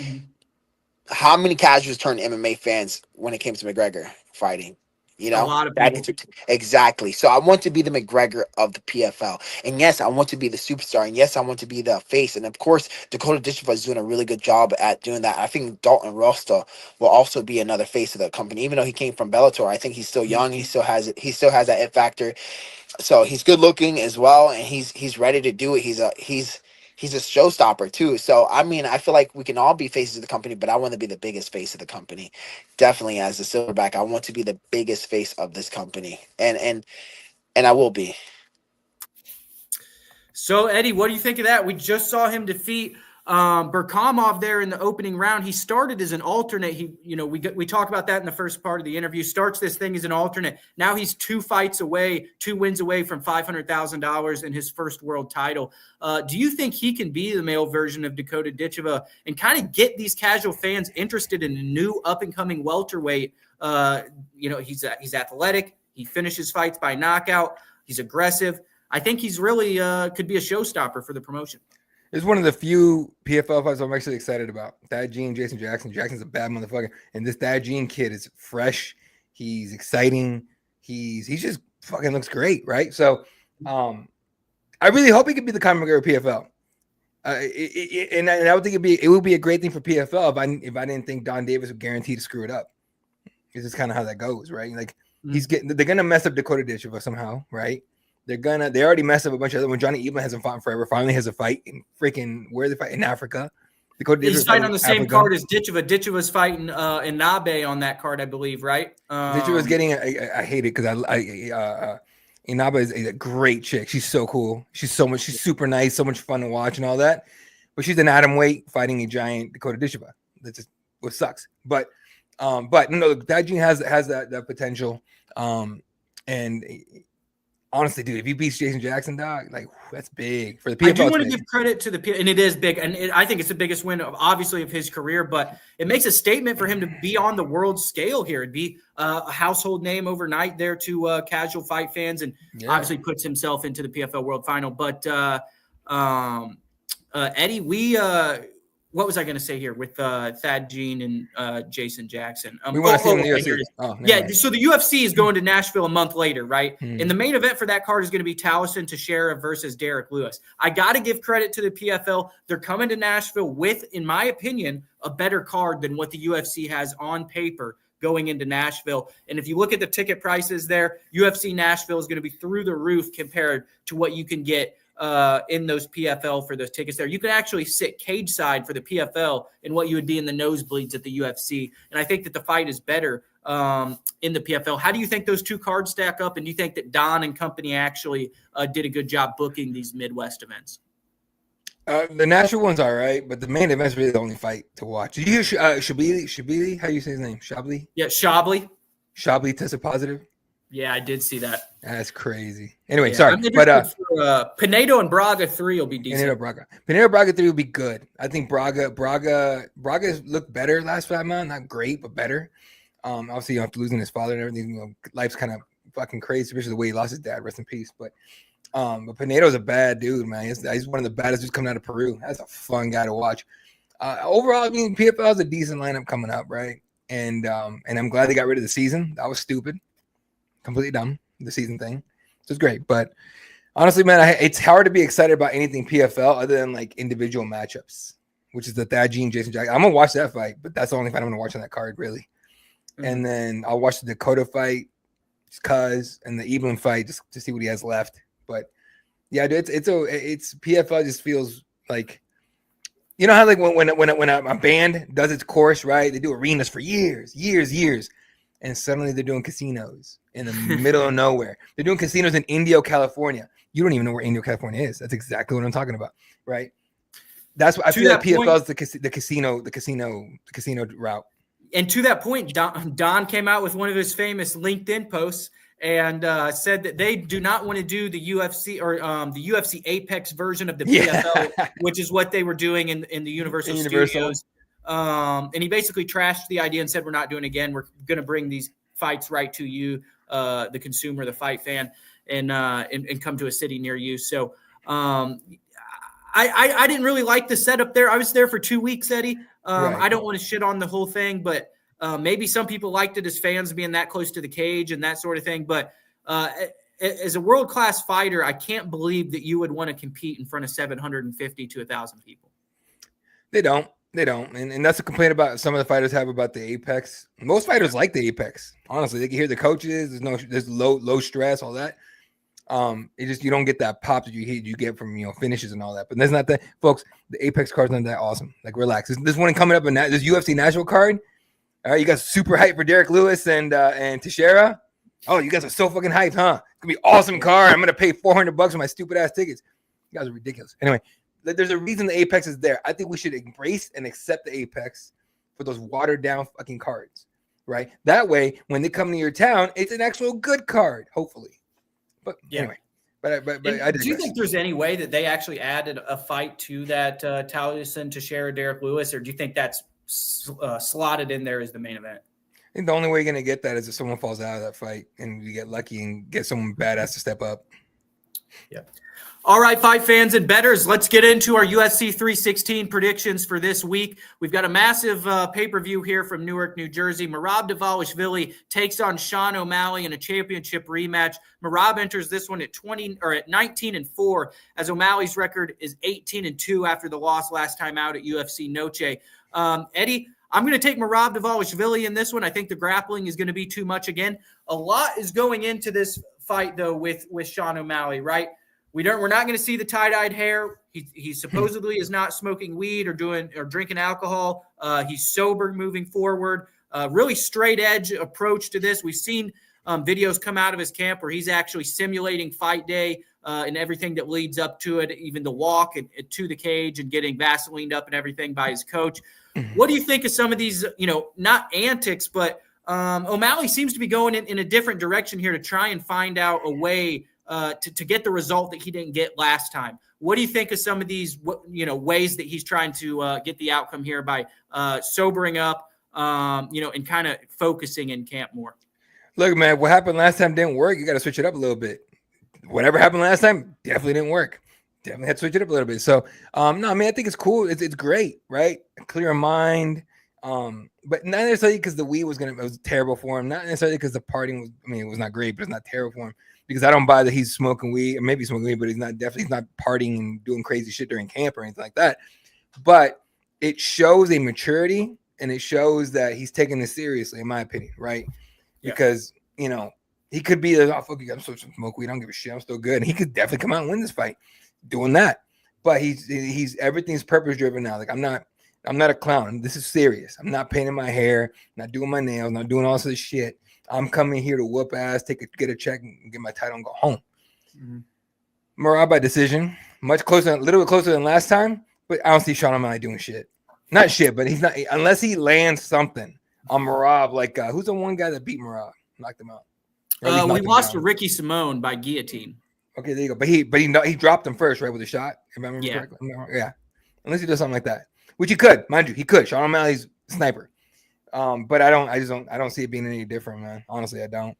how many casuals turned MMA fans when it came to McGregor fighting? A lot of people. Exactly. So I want to be the McGregor of the PFL. And yes, I want to be the superstar. And yes, I want to be the face. And of course, Dakota Ditcheva is doing a really good job at doing that. I think Dalton Rosta will also be another face of the company. Even though he came from Bellator, I think he's still young. He still has it. He still has that it factor. So he's good looking as well, and he's ready to do it. He's a showstopper too. So I feel like we can all be faces of the company, but I want to be the biggest face of the company. Definitely as a silverback, I want to be the biggest face of this company, and I will be. So Eddie, what do you think of that? We just saw him defeat Burkamov there in the opening round. He started as an alternate. We talked about that in the first part of the interview. Starts this thing as an alternate. Now he's 2 wins away from $500,000 in his first world title. Do you think he can be the male version of Dakota Ditcheva and kind of get these casual fans interested in a new up and coming welterweight? He's athletic. He finishes fights by knockout. He's aggressive. I think he's really could be a showstopper for the promotion. It's one of the few PFL fights I'm actually excited about. Thad Gene, Jason Jackson. Jackson's a bad motherfucker. And this Thad Gene kid is fresh. He's exciting. He's just fucking looks great, right? So I really hope he could be the Conor McGregor PFL. And I would think it would be a great thing for PFL if I didn't think Don Davis would guarantee to screw it up. This is kind of how that goes, right? Like they're gonna mess up Dakota Ditcheva somehow, right? They already messed up a bunch of other. When Johnny Evelyn hasn't fought in forever, finally has a fight in where they fight in Africa. He's fighting on the same card as Ditcheva. Ditcheva's fighting Inabe on that card, I believe, right? Ditcheva's getting. I hate it because Inabe is a great chick. She's so cool. She's super nice, so much fun to watch and all that. But she's an atom weight fighting a giant Dakota Ditcheva. That's just what sucks. But no, that Gene has that potential. And honestly, dude, if he beats Jason Jackson, dog, that's big for the PFL. I do want to give credit to the, and it is big, and I think it's the biggest win, obviously, of his career. But it makes a statement for him to be on the world scale here. It'd be a household name overnight there to casual fight fans, and obviously puts himself into the PFL World Final. But Eddie, what was I going to say here with Thad Jean and Jason Jackson? We want to see him in the UFC. Yeah, so the UFC is going to Nashville a month later, right? And the main event for that card is going to be Taliesin Teixeira versus Derek Lewis. I got to give credit to the PFL. They're coming to Nashville with, in my opinion, a better card than what the UFC has on paper going into Nashville. And if you look at the ticket prices there, UFC Nashville is going to be through the roof compared to what you can get in those PFL for those tickets there. You can actually sit cage side for the PFL in what you would be in the nosebleeds at the UFC. And I think that the fight is better in the PFL. How do you think those two cards stack up? And do you think that Don and company actually did a good job booking these Midwest events? The Nashville one's all right, but the main event's really the only fight to watch. Did you hear Shabili? How do you say his name? Shabli? Yeah, Shabli. Shabli tested positive? Yeah, I did see that. That's crazy. Anyway, sorry. But Pinedo and Braga 3 will be decent. Pinedo Braga 3 will be good. I think Braga looked better last fight, man. Not great, but better. Obviously, after losing his father and everything, life's kind of fucking crazy, especially the way he lost his dad. Rest in peace. But Pinedo's a bad dude, man. He's one of the baddest dudes coming out of Peru. That's a fun guy to watch. Overall, I mean, PFL is a decent lineup coming up, right? And I'm glad they got rid of the season. That was stupid. Completely dumb, the season thing. So it's great. But honestly, man, it's hard to be excited about anything PFL other than like individual matchups, which is the Thad Jean, Jason Jackson. I'm going to watch that fight, but that's the only fight I'm going to watch on that card, really. Mm-hmm. And then I'll watch the Dakota fight, and the Evelyn fight just to see what he has left. But yeah, dude, it's PFL just feels like, you know how like when a band does its course, right? They do arenas for years, and suddenly they're doing casinos in the middle of nowhere. They're doing casinos in Indio, California. You don't even know where Indio, California is. That's exactly what I'm talking about, right? That's what I feel like PFL is the casino route. And to that point, Don came out with one of his famous LinkedIn posts and said that they do not want to do the UFC or the UFC Apex version of the PFL, which is what they were doing in the Universal Studios. And he basically trashed the idea and said, we're not doing it again. We're going to bring these fights right to you, the consumer, the fight fan, and come to a city near you. So I didn't really like the setup there. I was there for 2 weeks, Eddie. Right. I don't want to shit on the whole thing, but maybe some people liked it as fans being that close to the cage and that sort of thing. But as a world-class fighter, I can't believe that you would want to compete in front of 750 to 1,000 people. They don't. And that's a complaint about some of the fighters have about the Apex. Most fighters like the Apex. Honestly, they can hear the coaches. There's low stress, all that. It just, you don't get that pop that you get from, finishes and all that. But there's not that, folks. The Apex card's not that awesome. Like, relax. This one coming up in this UFC National card. All right, you guys super hyped for Derek Lewis and Teixeira. Oh, you guys are so fucking hyped, huh? It's gonna be awesome card. I'm gonna pay $400 for my stupid ass tickets. You guys are ridiculous. Anyway, there's a reason the Apex is there. I think we should embrace and accept the Apex for those watered down fucking cards, right? That way, when they come to your town, it's an actual good card, hopefully. But anyway, but do you think there's any way that they actually added a fight to that Taliesin Teixeira Derek Lewis, or do you think that's slotted in there as the main event? I think the only way you're gonna get that is if someone falls out of that fight and you get lucky and get someone badass to step up. Yeah. All right, fight fans and bettors, let's get into our UFC 316 predictions for this week. We've got a massive pay-per-view here from Newark, New Jersey. Merab Dvalishvili takes on Sean O'Malley in a championship rematch. Merab enters this one at 19-4, as O'Malley's record is 18-2 after the loss last time out at UFC Noche. Eddie, I'm going to take Merab Dvalishvili in this one. I think the grappling is going to be too much again. A lot is going into this fight, though, with Sean O'Malley, right? We're not going to see the tie-dyed hair. He supposedly is not smoking weed or drinking alcohol. He's sober moving forward. Really straight edge approach to this. We've seen videos come out of his camp where he's actually simulating fight day and everything that leads up to it, even the walk to the cage and getting Vaselined up and everything by his coach. What do you think of some of these, not antics, but O'Malley seems to be going in a different direction here to try and find out a way to get the result that he didn't get last time. What do you think of some of these, ways that he's trying to get the outcome here by sobering up, and kind of focusing in camp more? Look, man, what happened last time didn't work. You got to switch it up a little bit. Whatever happened last time definitely didn't work. Definitely had to switch it up a little bit. So, no, I mean, I think it's cool. It's great, right? Clear mind. But not necessarily because the weed it was terrible for him. Not necessarily because the partying was, I mean, it was not great, but it's not terrible for him. Because I don't buy that he's smoking weed, or maybe smoking weed, but he's not partying and doing crazy shit during camp or anything like that. But it shows a maturity, and it shows that he's taking this seriously, in my opinion, right? Yeah. Because, you know, he could be like, oh, fuck you, I'm supposed to smoke weed, I don't give a shit, I'm still good. And he could definitely come out and win this fight doing that. But he's everything's purpose driven now. Like, I'm not a clown. This is serious. I'm not painting my hair, not doing my nails, not doing all this shit. I'm coming here to whoop ass, get a check, and get my title and go home. Mm-hmm. Merab by decision, much closer, a little bit closer than last time, but I don't see Sean O'Malley doing shit. Not shit, but he's not, unless he lands something on Merab. Like, who's the one guy that beat Merab, knocked him out? We lost to Ricky Simone by guillotine. Okay, there you go. But he dropped him first, right, with a shot. If I remember correctly. Yeah, unless he does something like that, which he could, mind you, he could. Sean O'Malley's a sniper. But I don't see it being any different, man. Honestly, I don't.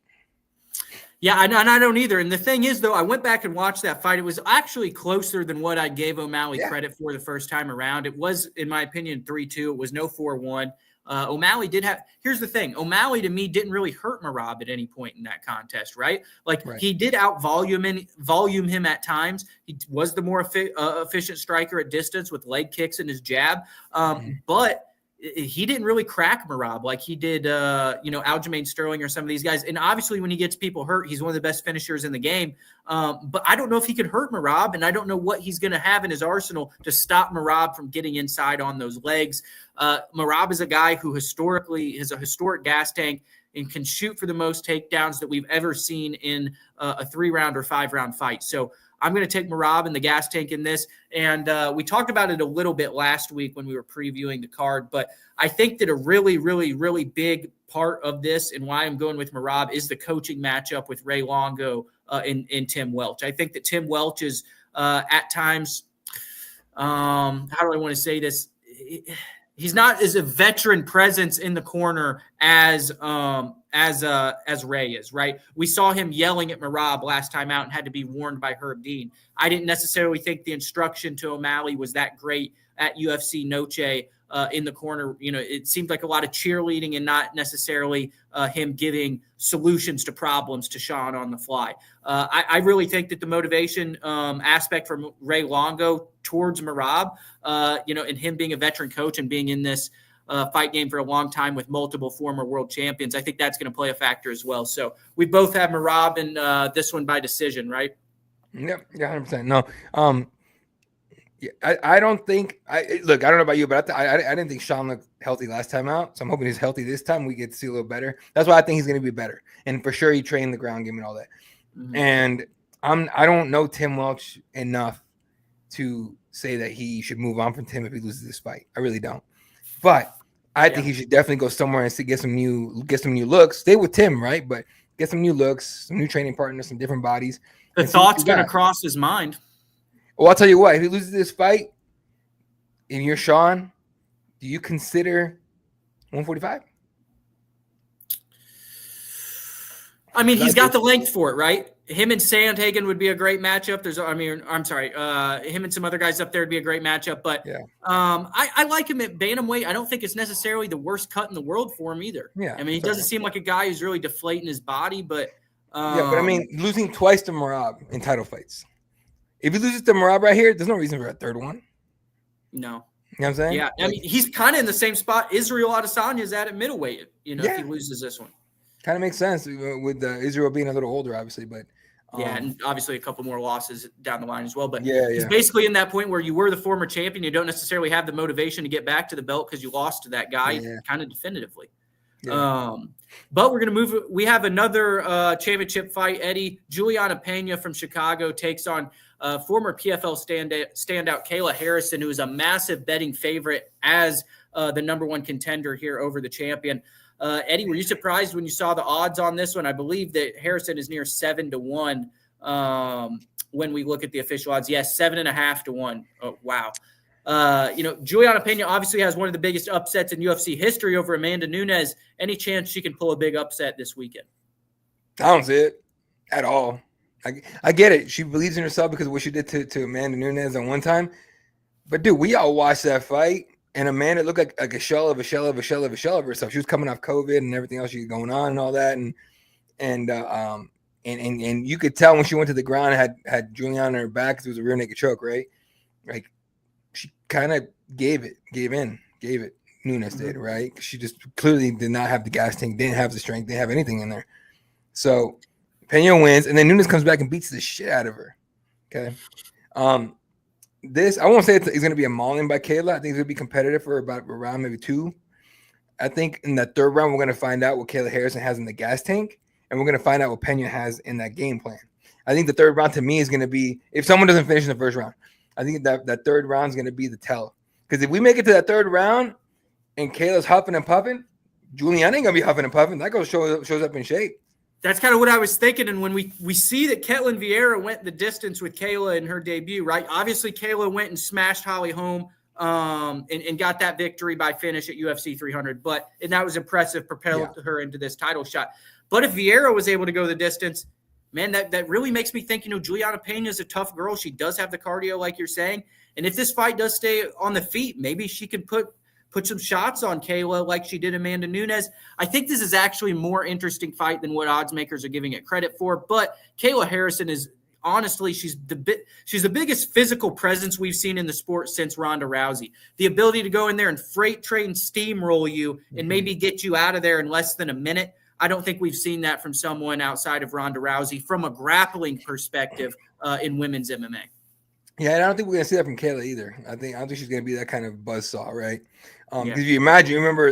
Yeah, and I don't either. And the thing is, though, I went back and watched that fight. It was actually closer than what I gave O'Malley credit for the first time around. It was, in my opinion, 3-2. It was no 4-1. O'Malley did have – here's the thing. O'Malley, to me, didn't really hurt Merab at any point in that contest, right? Like, he did volume him at times. He was the more efficient striker at distance with leg kicks and his jab. But – he didn't really crack Merab like he did, Aljamain Sterling or some of these guys. And obviously when he gets people hurt, he's one of the best finishers in the game. But I don't know if he could hurt Merab, and I don't know what he's going to have in his arsenal to stop Merab from getting inside on those legs. Merab is a guy who historically is a historic gas tank and can shoot for the most takedowns that we've ever seen in a 3-round or 5-round fight. So I'm going to take Merab in the gas tank in this. And we talked about it a little bit last week when we were previewing the card. But I think that a really, really, really big part of this and why I'm going with Merab is the coaching matchup with Ray Longo and Tim Welch. I think that Tim Welch is at times, how do I want to say this? He's not as a veteran presence in the corner as Ray is, right? We saw him yelling at Merab last time out and had to be warned by Herb Dean. I didn't necessarily think the instruction to O'Malley was that great at UFC Noche in the corner. You know, it seemed like a lot of cheerleading and not necessarily him giving solutions to problems to Sean on the fly. I really think that the motivation aspect from Ray Longo towards Merab, and him being a veteran coach and being in this fight game for a long time with multiple former world champions, I think that's going to play a factor as well. So we both have Merab in this one by decision, right? Yeah, 100%. No, I don't think I don't know about you, but I didn't think Sean looked healthy last time out. So I'm hoping he's healthy this time. We get to see a little better. That's why I think he's going to be better. And for sure, he trained the ground game and all that. Mm-hmm. And I don't know Tim Welch enough to say that he should move on from Tim if he loses this fight. I really don't. But I think he should definitely go somewhere and get some new looks. Stay with Tim, right? But get some new looks, some new training partners, some different bodies. The thought's going to cross his mind. Well, I'll tell you what. If he loses this fight, and you're Sean, do you consider 145? I mean, he's got the length for it, right? Him and Sandhagen would be a great matchup. Him and some other guys up there would be a great matchup. But I like him at bantamweight. I don't think it's necessarily the worst cut in the world for him either. Yeah, I mean, he doesn't seem like a guy who's really deflating his body. But but I mean, losing twice to Merab in title fights. If he loses to Merab right here, there's no reason for a third one. No. You know what I'm saying? Yeah, I mean, he's kind of in the same spot Israel Adesanya is at middleweight, if he loses this one. Kind of makes sense with Israel being a little older, obviously. But and obviously a couple more losses down the line as well. But he's basically in that point where you were the former champion. You don't necessarily have the motivation to get back to the belt because you lost to that guy kind of definitively. Yeah. But we're going to move. We have another championship fight. Eddie, Juliana Pena from Chicago takes on former PFL standout Kayla Harrison, who is a massive betting favorite as the number one contender here over the champion. Eddie, were you surprised when you saw the odds on this one? I believe that Harrison is near 7-1 when we look at the official odds. Yes, 7.5 to 1. Oh, wow. Juliana Pena obviously has one of the biggest upsets in UFC history over Amanda Nunes. Any chance she can pull a big upset this weekend? I don't see it at all. I get it. She believes in herself because of what she did to Amanda Nunes on one time. But dude, we all watched that fight, and Amanda looked like a shell of herself. She was coming off COVID and everything else she was going on and all that, and you could tell when she went to the ground and had Juliana on her back because it was a rear naked choke, right? Like she kind of gave it. Nunes did, right? She just clearly did not have the gas tank, didn't have the strength, didn't have anything in there. So Pena wins, and then Nunes comes back and beats the shit out of her. Okay. This, I won't say it's going to be a mauling by Kayla. I think it's going to be competitive for about a round, maybe 2. I think in that 3rd round, we're going to find out what Kayla Harrison has in the gas tank, and we're going to find out what Pena has in that game plan. I think the 3rd round to me is going to be, if someone doesn't finish in the 1st round, I think that 3rd round is going to be the tell. Because if we make it to that 3rd round and Kayla's huffing and puffing, Juliana ain't going to be huffing and puffing. That girl shows up in shape. That's kind of what I was thinking. And when we see that Ketlin Vieira went the distance with Kayla in her debut, right? Obviously, Kayla went and smashed Holly Holm and got that victory by finish at UFC 300. And that was impressive, propelled her into this title shot. But if Vieira was able to go the distance, man, that really makes me think, Juliana Pena is a tough girl. She does have the cardio, like you're saying. And if this fight does stay on the feet, maybe she can put some shots on Kayla like she did Amanda Nunes. I think this is actually a more interesting fight than what odds makers are giving it credit for. But Kayla Harrison is honestly, she's the biggest physical presence we've seen in the sport since Ronda Rousey. The ability to go in there and freight train steamroll you and maybe get you out of there in less than a minute. I don't think we've seen that from someone outside of Ronda Rousey from a grappling perspective in women's MMA. Yeah, and I don't think we're going to see that from Kayla either. I don't think she's going to be that kind of buzzsaw, right? Because you remember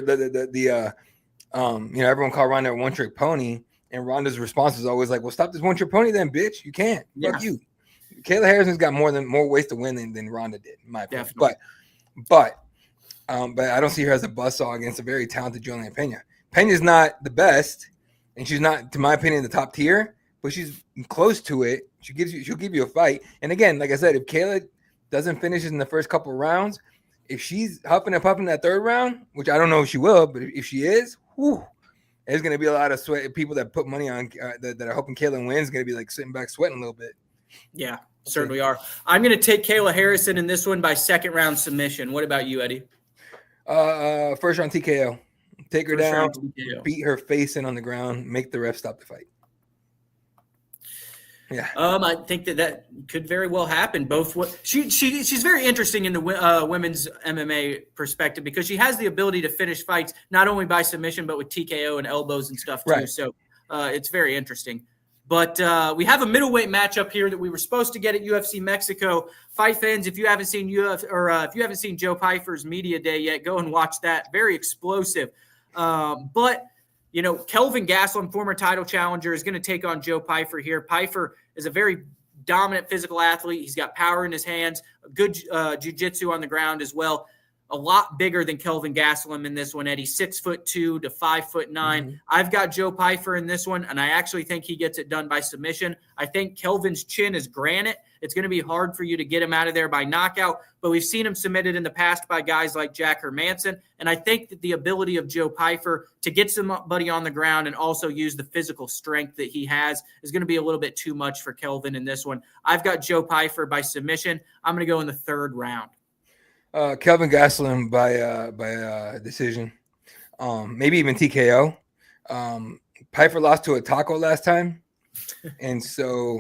everyone called Ronda a one-trick pony, and Ronda's response was always like, "Well, stop this one-trick pony, then, bitch. You can't. Fuck you." Kayla Harrison's got more ways to win than Ronda did, in my opinion. But I don't see her as a buzzsaw against a very talented Juliana Pena. Pena's not the best, and she's not, to my opinion, the top tier, but she's close to it. She'll give you a fight. And again, like I said, if Kayla doesn't finish in the first couple of rounds, if she's huffing and puffing that 3rd round, which I don't know if she will, but if she is, there's going to be a lot of sweat. People that put money on that are hoping Kayla wins going to be like sitting back sweating a little bit. Yeah, certainly are. I'm going to take Kayla Harrison in this one by 2nd round submission. What about you, Eddie? 1st round TKO. Take her down, beat her face in on the ground, make the ref stop the fight. Yeah. I think that could very well happen. She's very interesting in the women's MMA perspective because she has the ability to finish fights not only by submission but with TKO and elbows and stuff too. Right. So it's very interesting. But we have a middleweight matchup here that we were supposed to get at UFC Mexico. Fight fans, if you haven't seen if you haven't seen Joe Pyfer's media day yet, go and watch that. Very explosive. But Kelvin Gastelum, former title challenger, is going to take on Joe Pyfer here. Pyfer is a very dominant physical athlete. He's got power in his hands, good jiu-jitsu on the ground as well. A lot bigger than Kelvin Gastelum in this one, Eddie. 6'2" to 5'9". I've got Joe Pyfer in this one, and I actually think he gets it done by submission. I think Kelvin's chin is granite. It's going to be hard for you to get him out of there by knockout, but we've seen him submitted in the past by guys like Jack Hermanson, and I think that the ability of Joe Pyfer to get somebody on the ground and also use the physical strength that he has is going to be a little bit too much for Kelvin in this one. I've got Joe Pyfer by submission. I'm going to go in the 3rd round. Kelvin Gastelum by decision, maybe even TKO. Pyfer lost to a taco last time, and so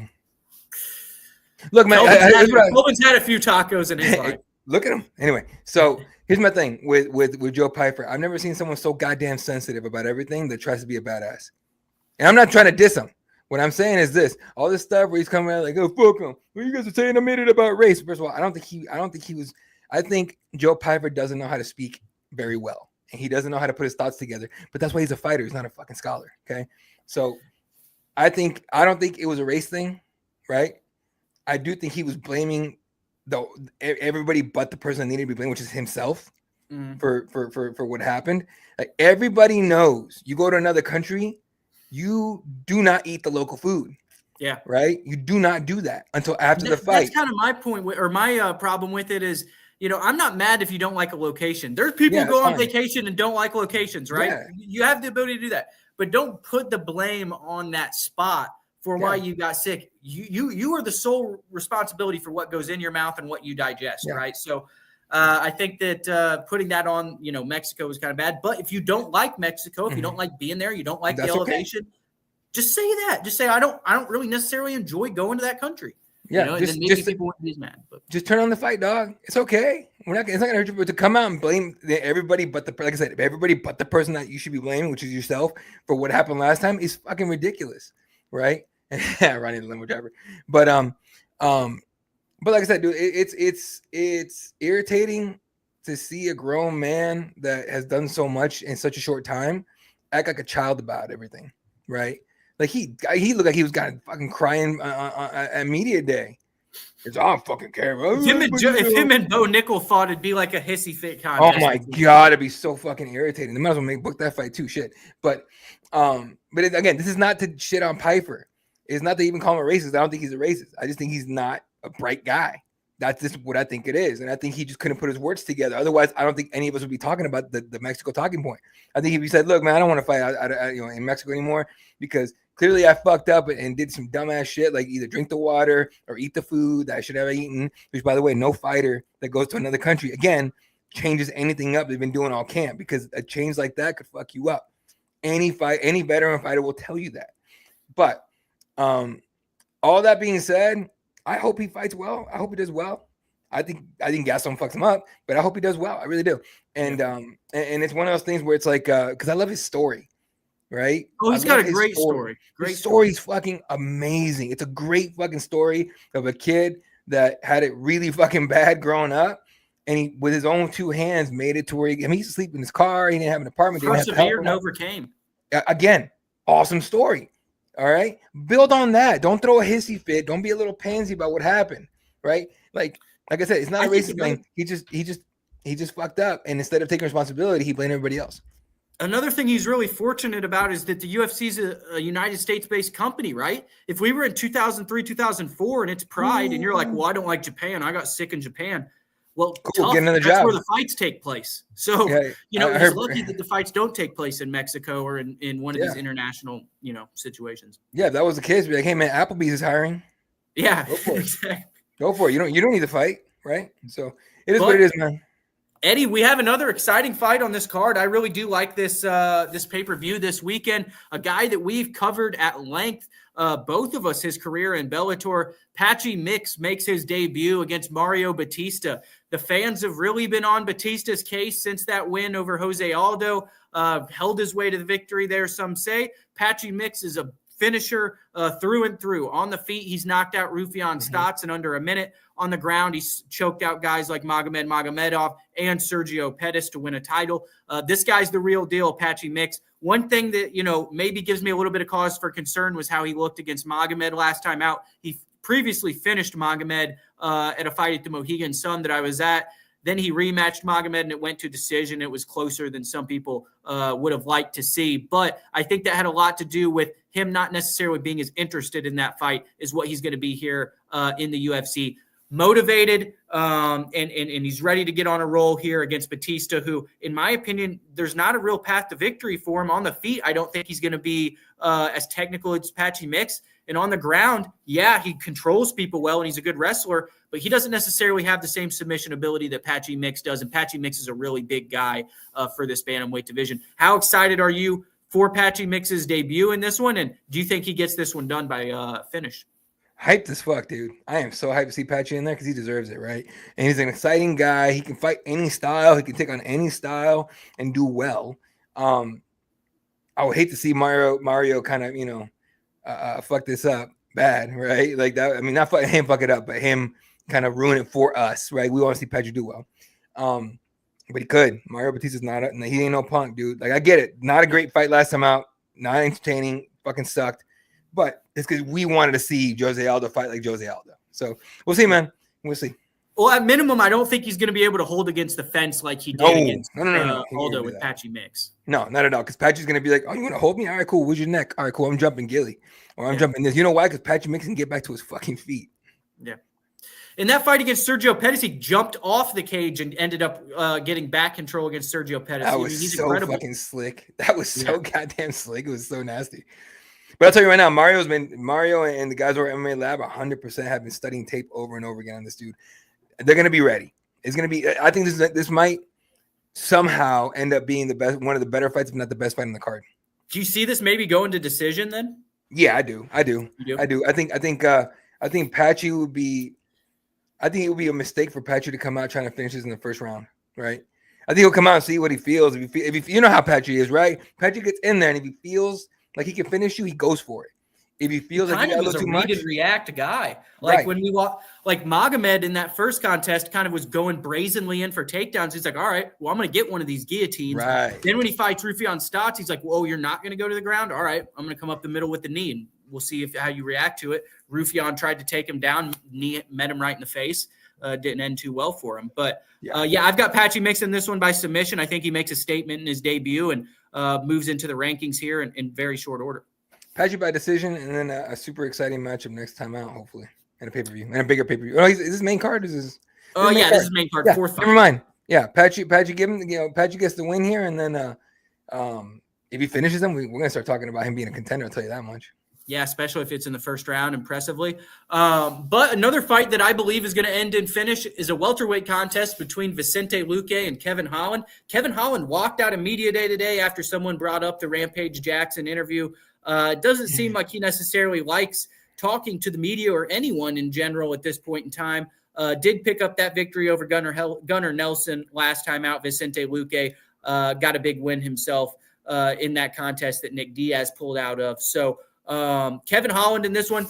look, man. Kelvin's had a few tacos in his life. Look at him. Anyway, so here's my thing with Joe Pyfer. I've never seen someone so goddamn sensitive about everything that tries to be a badass. And I'm not trying to diss him. What I'm saying is this: all this stuff where he's coming out like, "Oh, fuck him." Well, you guys are saying I made it about race. First of all, I don't think he was. I think Joe Pyfer doesn't know how to speak very well, and he doesn't know how to put his thoughts together. But that's why he's a fighter. He's not a fucking scholar. Okay, so I don't think it was a race thing, right? I do think he was blaming everybody but the person that needed to be blamed, which is himself, for what happened. Like, everybody knows, you go to another country, you do not eat the local food. Yeah. Right. You do not do that until after the fight. That's kind of my point, or my problem with it is, I'm not mad if you don't like a location. There's people who go on vacation and don't like locations, right? Yeah. You have the ability to do that, but don't put the blame on that spot for why you got sick. You are the sole responsibility for what goes in your mouth and what you digest, right? So I think that putting that on, Mexico was kind of bad. But if you don't like Mexico, if you don't like being there, you don't like the elevation, just say that. Just say I don't really necessarily enjoy going to that country. Yeah, and then maybe people won't be as mad. But just turn on the fight, dog. It's okay. It's not gonna hurt you, but to come out and blame everybody but like I said, everybody but the person that you should be blaming, which is yourself, for what happened last time is fucking ridiculous, right? Ronnie the limo driver, but like I said, dude, it's irritating to see a grown man that has done so much in such a short time act like a child about everything, right? Like he looked like he was kind of fucking crying at media day. It's all fucking care. If him and Bo Nickel fought, it'd be like a hissy fit contest. Oh my god, it'd be so fucking irritating. They might as well book that fight too. Shit, but again, this is not to shit on Piper. It's not to even call him a racist. I don't think he's a racist. I just think he's not a bright guy. That's just what I think it is, and I think he just couldn't put his words together. Otherwise, I don't think any of us would be talking about the Mexico talking point. I think if he said, "Look, man, I don't want to fight in Mexico anymore because clearly I fucked up and did some dumbass shit like either drink the water or eat the food that I should have eaten," which, by the way, no fighter that goes to another country again changes anything up they've been doing all camp, because a change like that could fuck you up. Any veteran fighter will tell you that. But all that being said, I hope he fights well. I hope he does well. I think Gaston fucks him up, but I hope he does well. I really do. And it's one of those things where it's like, because I love his story, right? Oh, he's got a great story. His story's fucking amazing. It's a great fucking story of a kid that had it really fucking bad growing up, and he, with his own two hands, made it to where he used to sleep in his car. He didn't have an apartment. Persevered and overcame. Again, awesome story. All right, build on that. Don't throw a hissy fit. Don't be a little pansy about what happened, right? Like I said, it's not a racist thing. He just fucked up, and instead of taking responsibility, he blamed everybody else. Another thing he's really fortunate about is that the UFC is a United States-based company, right? If we were in 2003, 2004, and it's Pride, and you're like, "Well, I don't like Japan. I got sick in Japan." Well, cool, get another that's job. where the fights take place. So, he's lucky that the fights don't take place in Mexico or in one of these international, situations. Yeah, if that was the case, be like, "Hey, man, Applebee's is hiring." Yeah, go for it. Exactly. Go for it. You don't need to fight, right? So it is what it is, man. Eddie, we have another exciting fight on this card. I really do like this pay-per-view this weekend. A guy that we've covered at length, both of us, his career in Bellator. Patchy Mix makes his debut against Mario Batista. The fans have really been on Batista's case since that win over Jose Aldo. Held his way to the victory there, some say. Patchy Mix is a finisher through and through. On the feet, he's knocked out Rufián Stotts in under a minute. On the ground, he's choked out guys like Magomed Magomedov and Sergio Pettis to win a title. This guy's the real deal, Patchy Mix. One thing that, maybe gives me a little bit of cause for concern was how he looked against Magomed last time out. He previously finished Magomed at a fight at the Mohegan Sun that I was at. Then he rematched Magomed, and it went to decision. It was closer than some people would have liked to see. But I think that had a lot to do with him not necessarily being as interested in that fight as what he's going to be here in the UFC. Motivated, and he's ready to get on a roll here against Batista, who, in my opinion, there's not a real path to victory for him. On the feet, I don't think he's going to be as technical as Patchy Mix. And on the ground, yeah, he controls people well, and he's a good wrestler, but he doesn't necessarily have the same submission ability that Patchy Mix does, and Patchy Mix is a really big guy for this bantamweight division. How excited are you for Patchy Mix's debut in this one, and do you think he gets this one done by finish? Hyped as fuck, dude. I am so hyped to see Patchy in there because he deserves it, right? And he's an exciting guy. He can fight any style. He can take on any style and do well. I would hate to see Mario kind of, fuck this up bad, right? Like that. I mean, not him fuck it up, but him kind of ruin it for us, right? We want to see Patchy do well. But he could. Mario Batista's he ain't no punk, dude. Like, I get it. Not a great fight last time out. Not entertaining. Fucking sucked. But it's because we wanted to see Jose Aldo fight like Jose Aldo. So we'll see, man. We'll see. Well, at minimum, I don't think he's going to be able to hold against the fence like he did against Aldo with Patchy Mix. No, not at all. Because Patchy's going to be like, "Oh, you want to hold me? All right, cool. Where's your neck? All right, cool. I'm jumping Gilly. Or I'm jumping this." You know why? Because Patchy Mix can get back to his fucking feet. Yeah. In that fight against Sergio Pettis, he jumped off the cage and ended up getting back control against Sergio Pettis. That was so incredible. Fucking slick. That was so goddamn slick. It was so nasty. But I'll tell you right now, Mario and the guys over at MMA Lab 100% have been studying tape over and over again on this dude. They're going to be ready. It's going to be. I think this might somehow end up being one of the better fights, if not the best fight on the card. Do you see this maybe going to decision then? Yeah, I do. I think Patchy would be. I think it would be a mistake for Patchy to come out trying to finish this in the first round, right? I think he'll come out and see what he feels. If you know how Patchy is, right? Patchy gets in there, and if he feels like he can finish you, he goes for it. If he feels like he got a little too much, read and react guy. Like right. When we walk, like Magomed in that first contest, kind of was going brazenly in for takedowns. He's like, all right, well, I'm going to get one of these guillotines. Right. Then when he fights Rufián Stotts, he's like, whoa, you're not going to go to the ground. All right, I'm going to come up the middle with the knee, and we'll see how you react to it. Rufián tried to take him down, knee met him right in the face. Didn't end too well for him. But, I've got Patchy mixing this one by submission. I think he makes a statement in his debut and moves into the rankings here in very short order. Patchy by decision, and then a super exciting matchup next time out, hopefully, and a pay-per-view, and a bigger pay-per-view. Oh, is this main card? This is main card. Yeah, fourth fight. Never mind. Yeah, Patchy Patchy gets the win here, and then if he finishes him, we're gonna start talking about him being a contender. I'll tell you that much. Yeah, especially if it's in the first round, impressively. But another fight that I believe is going to end in finish is a welterweight contest between Vicente Luque and Kevin Holland. Kevin Holland walked out of media day today after someone brought up the Rampage Jackson interview. It doesn't seem like he necessarily likes talking to the media or anyone in general at this point in time. Did pick up that victory over Gunnar Nelson last time out. Vicente Luque got a big win himself in that contest that Nick Diaz pulled out of. So, Kevin Holland in this one,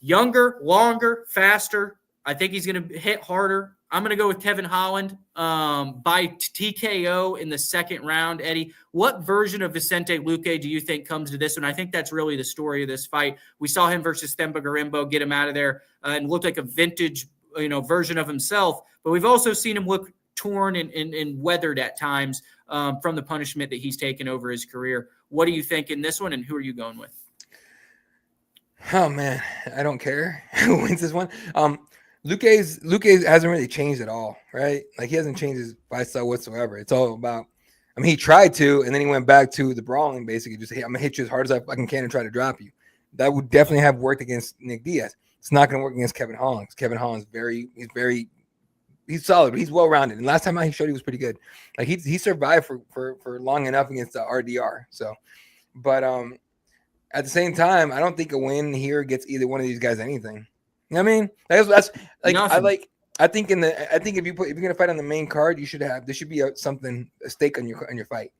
younger, longer, faster. I think he's going to hit harder. I'm going to go with Kevin Holland by TKO in the second round. Eddie, what version of Vicente Luque do you think comes to this one? I think that's really the story of this fight. We saw him versus Themba Gorimbo, get him out of there and look like a vintage, version of himself. But we've also seen him look torn and weathered at times from the punishment that he's taken over his career. What do you think in this one, and who are you going with? Oh man, I don't care who wins this one. Luque hasn't really changed at all, right? Like he hasn't changed his fight style whatsoever. It's all about. I mean, he tried to, and then he went back to the brawling, basically. Just, hey, I'm gonna hit you as hard as I fucking can and try to drop you. That would definitely have worked against Nick Diaz. It's not gonna work against Kevin Holland. Kevin Holland's he's solid, but he's well rounded. And last time out, he showed he was pretty good. Like he survived for long enough against the RDR. So, but at the same time, I don't think a win here gets either one of these guys anything. You know what I mean? That's like nothing. I think if you're gonna fight on the main card, there should be a stake on your fight.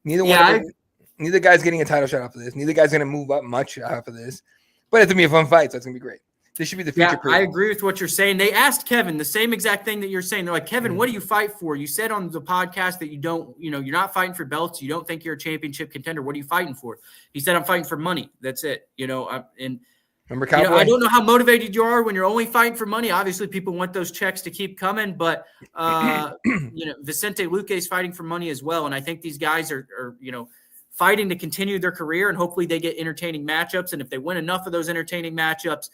Neither guy's getting a title shot off of this. Neither guy's gonna move up much off of this. But it's gonna be a fun fight, so it's gonna be great. This should be the future. Yeah, I agree with what you're saying. They asked Kevin the same exact thing that you're saying. They're like, Kevin, what do you fight for? You said on the podcast that you don't, you're not fighting for belts. You don't think you're a championship contender. What are you fighting for? He said, I'm fighting for money. That's it. Remember Cowboy? I don't know how motivated you are when you're only fighting for money. Obviously, people want those checks to keep coming, but Vicente Luque is fighting for money as well. And I think these guys are fighting to continue their career, and hopefully they get entertaining matchups. And if they win enough of those entertaining matchups,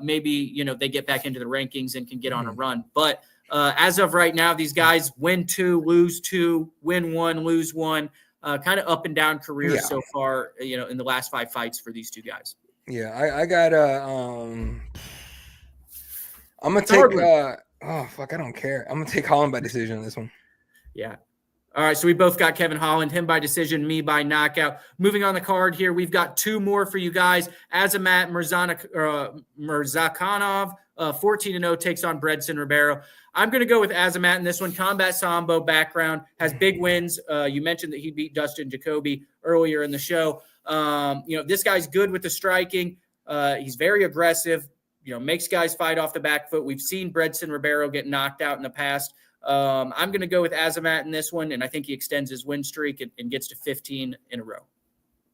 maybe they get back into the rankings and can get on a run. But as of right now, these guys win 2, lose 2, win 1, lose 1, kind of up and down careers so far. In the last 5 fights for these two guys. Yeah, I got I'm gonna take. I don't care. I'm gonna take Holland by decision on this one. Yeah. All right, so we both got Kevin Holland, him by decision, me by knockout. Moving on the card here, we've got 2 more for you guys. Azamat Murzakanov, 14-0, takes on Bredson Ribeiro. I'm going to go with Azamat in this one. Combat Sambo background, has big wins. You mentioned that he beat Dustin Jacoby earlier in the show. This guy's good with the striking. He's very aggressive, makes guys fight off the back foot. We've seen Bredson Ribeiro get knocked out in the past. I'm going to go with Azamat in this one, and I think he extends his win streak and gets to 15 in a row.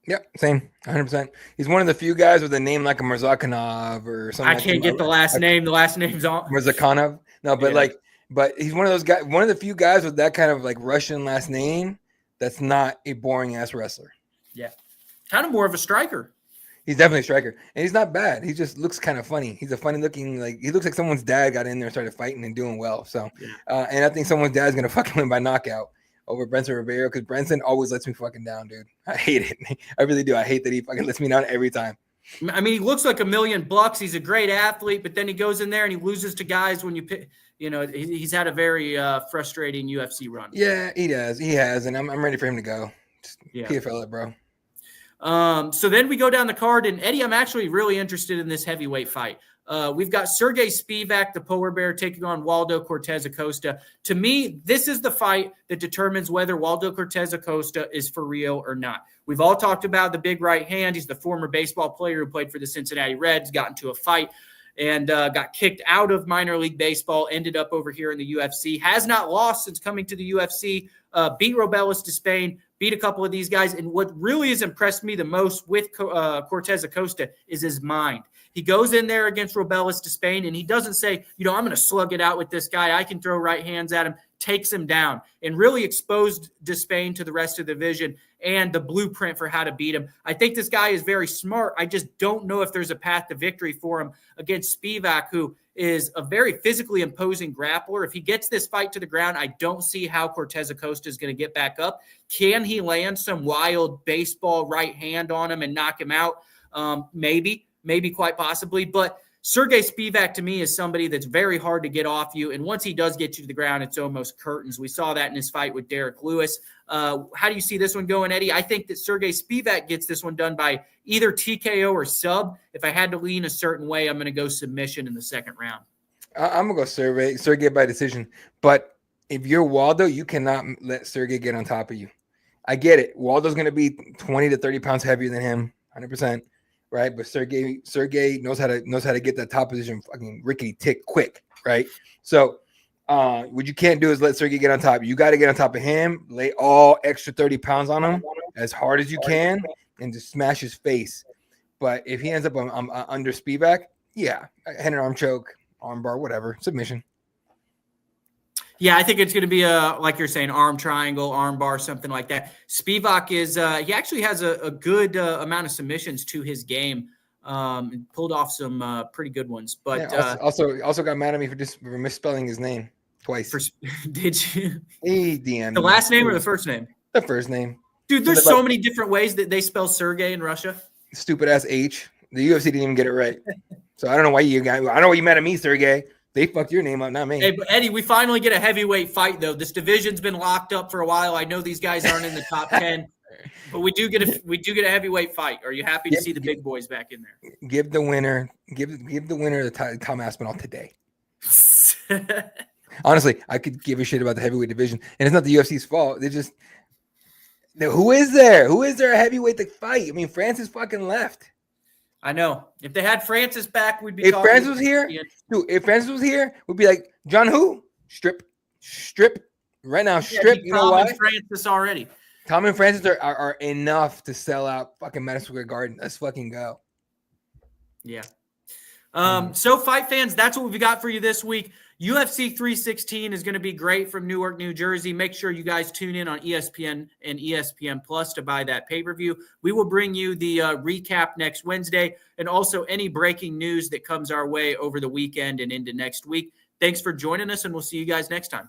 Yep, same, 100%. He's one of the few guys with a name like a Murzakanov or something. I can't get the last name. The last name's on Murzakanov. No, but but he's one of those guys, one of the few guys with that kind of like Russian last name that's not a boring ass wrestler. Yeah, kind of more of a striker. He's definitely a striker, and he's not bad. He just looks kind of funny. He's a funny looking, he looks like someone's dad got in there and started fighting and doing well. So, and I think someone's dad's gonna fucking win by knockout. over Brenson Rivera because Brenson always lets me fucking down, dude. I hate it. I really do. I hate that he fucking lets me down every time. I mean, he looks like $1,000,000. He's a great athlete, but then he goes in there and he loses to guys when you pick. He's had a very frustrating UFC run. Yeah, he does. He has, and I'm ready for him to go. Yeah. PFL it, bro. So then we go down the card, and Eddie, I'm actually really interested in this heavyweight fight. We've got Sergey Spivak, the polar bear, taking on Waldo Cortes-Acosta. To me, this is the fight that determines whether Waldo Cortes-Acosta is for real or not. We've all talked about the big right hand. He's the former baseball player who played for the Cincinnati Reds, got into a fight and got kicked out of minor league baseball, ended up over here in the UFC, has not lost since coming to the UFC, beat Robelis to Spain, beat a couple of these guys. And what really has impressed me the most with Cortes-Acosta is his mind. He goes in there against Robelis to Spain, and he doesn't say, I'm going to slug it out with this guy. I can throw right hands at him, takes him down, and really exposed Despain to the rest of the division and the blueprint for how to beat him. I think this guy is very smart. I just don't know if there's a path to victory for him against Spivak, who is a very physically imposing grappler. If he gets this fight to the ground, I don't see how Cortes-Acosta is going to get back up. Can he land some wild baseball right hand on him and knock him out? Maybe quite possibly. But Sergey Spivak, to me, is somebody that's very hard to get off you. And once he does get you to the ground, it's almost curtains. We saw that in his fight with Derek Lewis. How do you see this one going, Eddie? I think that Sergey Spivak gets this one done by either TKO or sub. If I had to lean a certain way, I'm going to go submission in the second round. I'm going to go Sergey by decision. But if you're Waldo, you cannot let Sergey get on top of you. I get it. Waldo's going to be 20 to 30 pounds heavier than him, 100%. Right, but Sergey knows how to get that top position fucking rickety tick quick, right? So what you can't do is let Sergey get on top. You got to get on top of him, lay all extra 30 pounds on him as hard as you can, and just smash his face. But if he ends up on under Spivak, yeah, head and arm choke, arm bar, whatever, submission. Yeah, I think it's going to be like you're saying, arm triangle, arm bar, something like that. Spivak is he actually has a good amount of submissions to his game. And pulled off some pretty good ones. But yeah, also got mad at me for misspelling his name twice. Did you? He DM'd the last name or the first name? The first name. Dude, there's so many different ways that they spell Sergey in Russia. Stupid ass H. The UFC didn't even get it right. So I don't know why you mad at me, Sergey. They fucked your name up, not me. Hey, but Eddie, we finally get a heavyweight fight, though. This division's been locked up for a while. I know these guys aren't in the top 10, but we do get a heavyweight fight. Are you happy to see the big boys back in there? Give the winner the Tom Aspinall today. Honestly, I could give a shit about the heavyweight division, and it's not the UFC's fault. They just who is there? Who is there a heavyweight to fight? I mean, Francis fucking left. I know. If they had Francis back, we'd be. If Francis was here, dude, we'd be like, John, who? Strip, right now, strip. You know why? Francis already. Tom and Francis are enough to sell out fucking Madison Square Garden. Let's fucking go. Yeah. So fight fans, that's what we've got for you this week. UFC 316 is going to be great from Newark, New Jersey. Make sure you guys tune in on ESPN and ESPN Plus to buy that pay-per-view. We will bring you the recap next Wednesday and also any breaking news that comes our way over the weekend and into next week. Thanks for joining us, and we'll see you guys next time.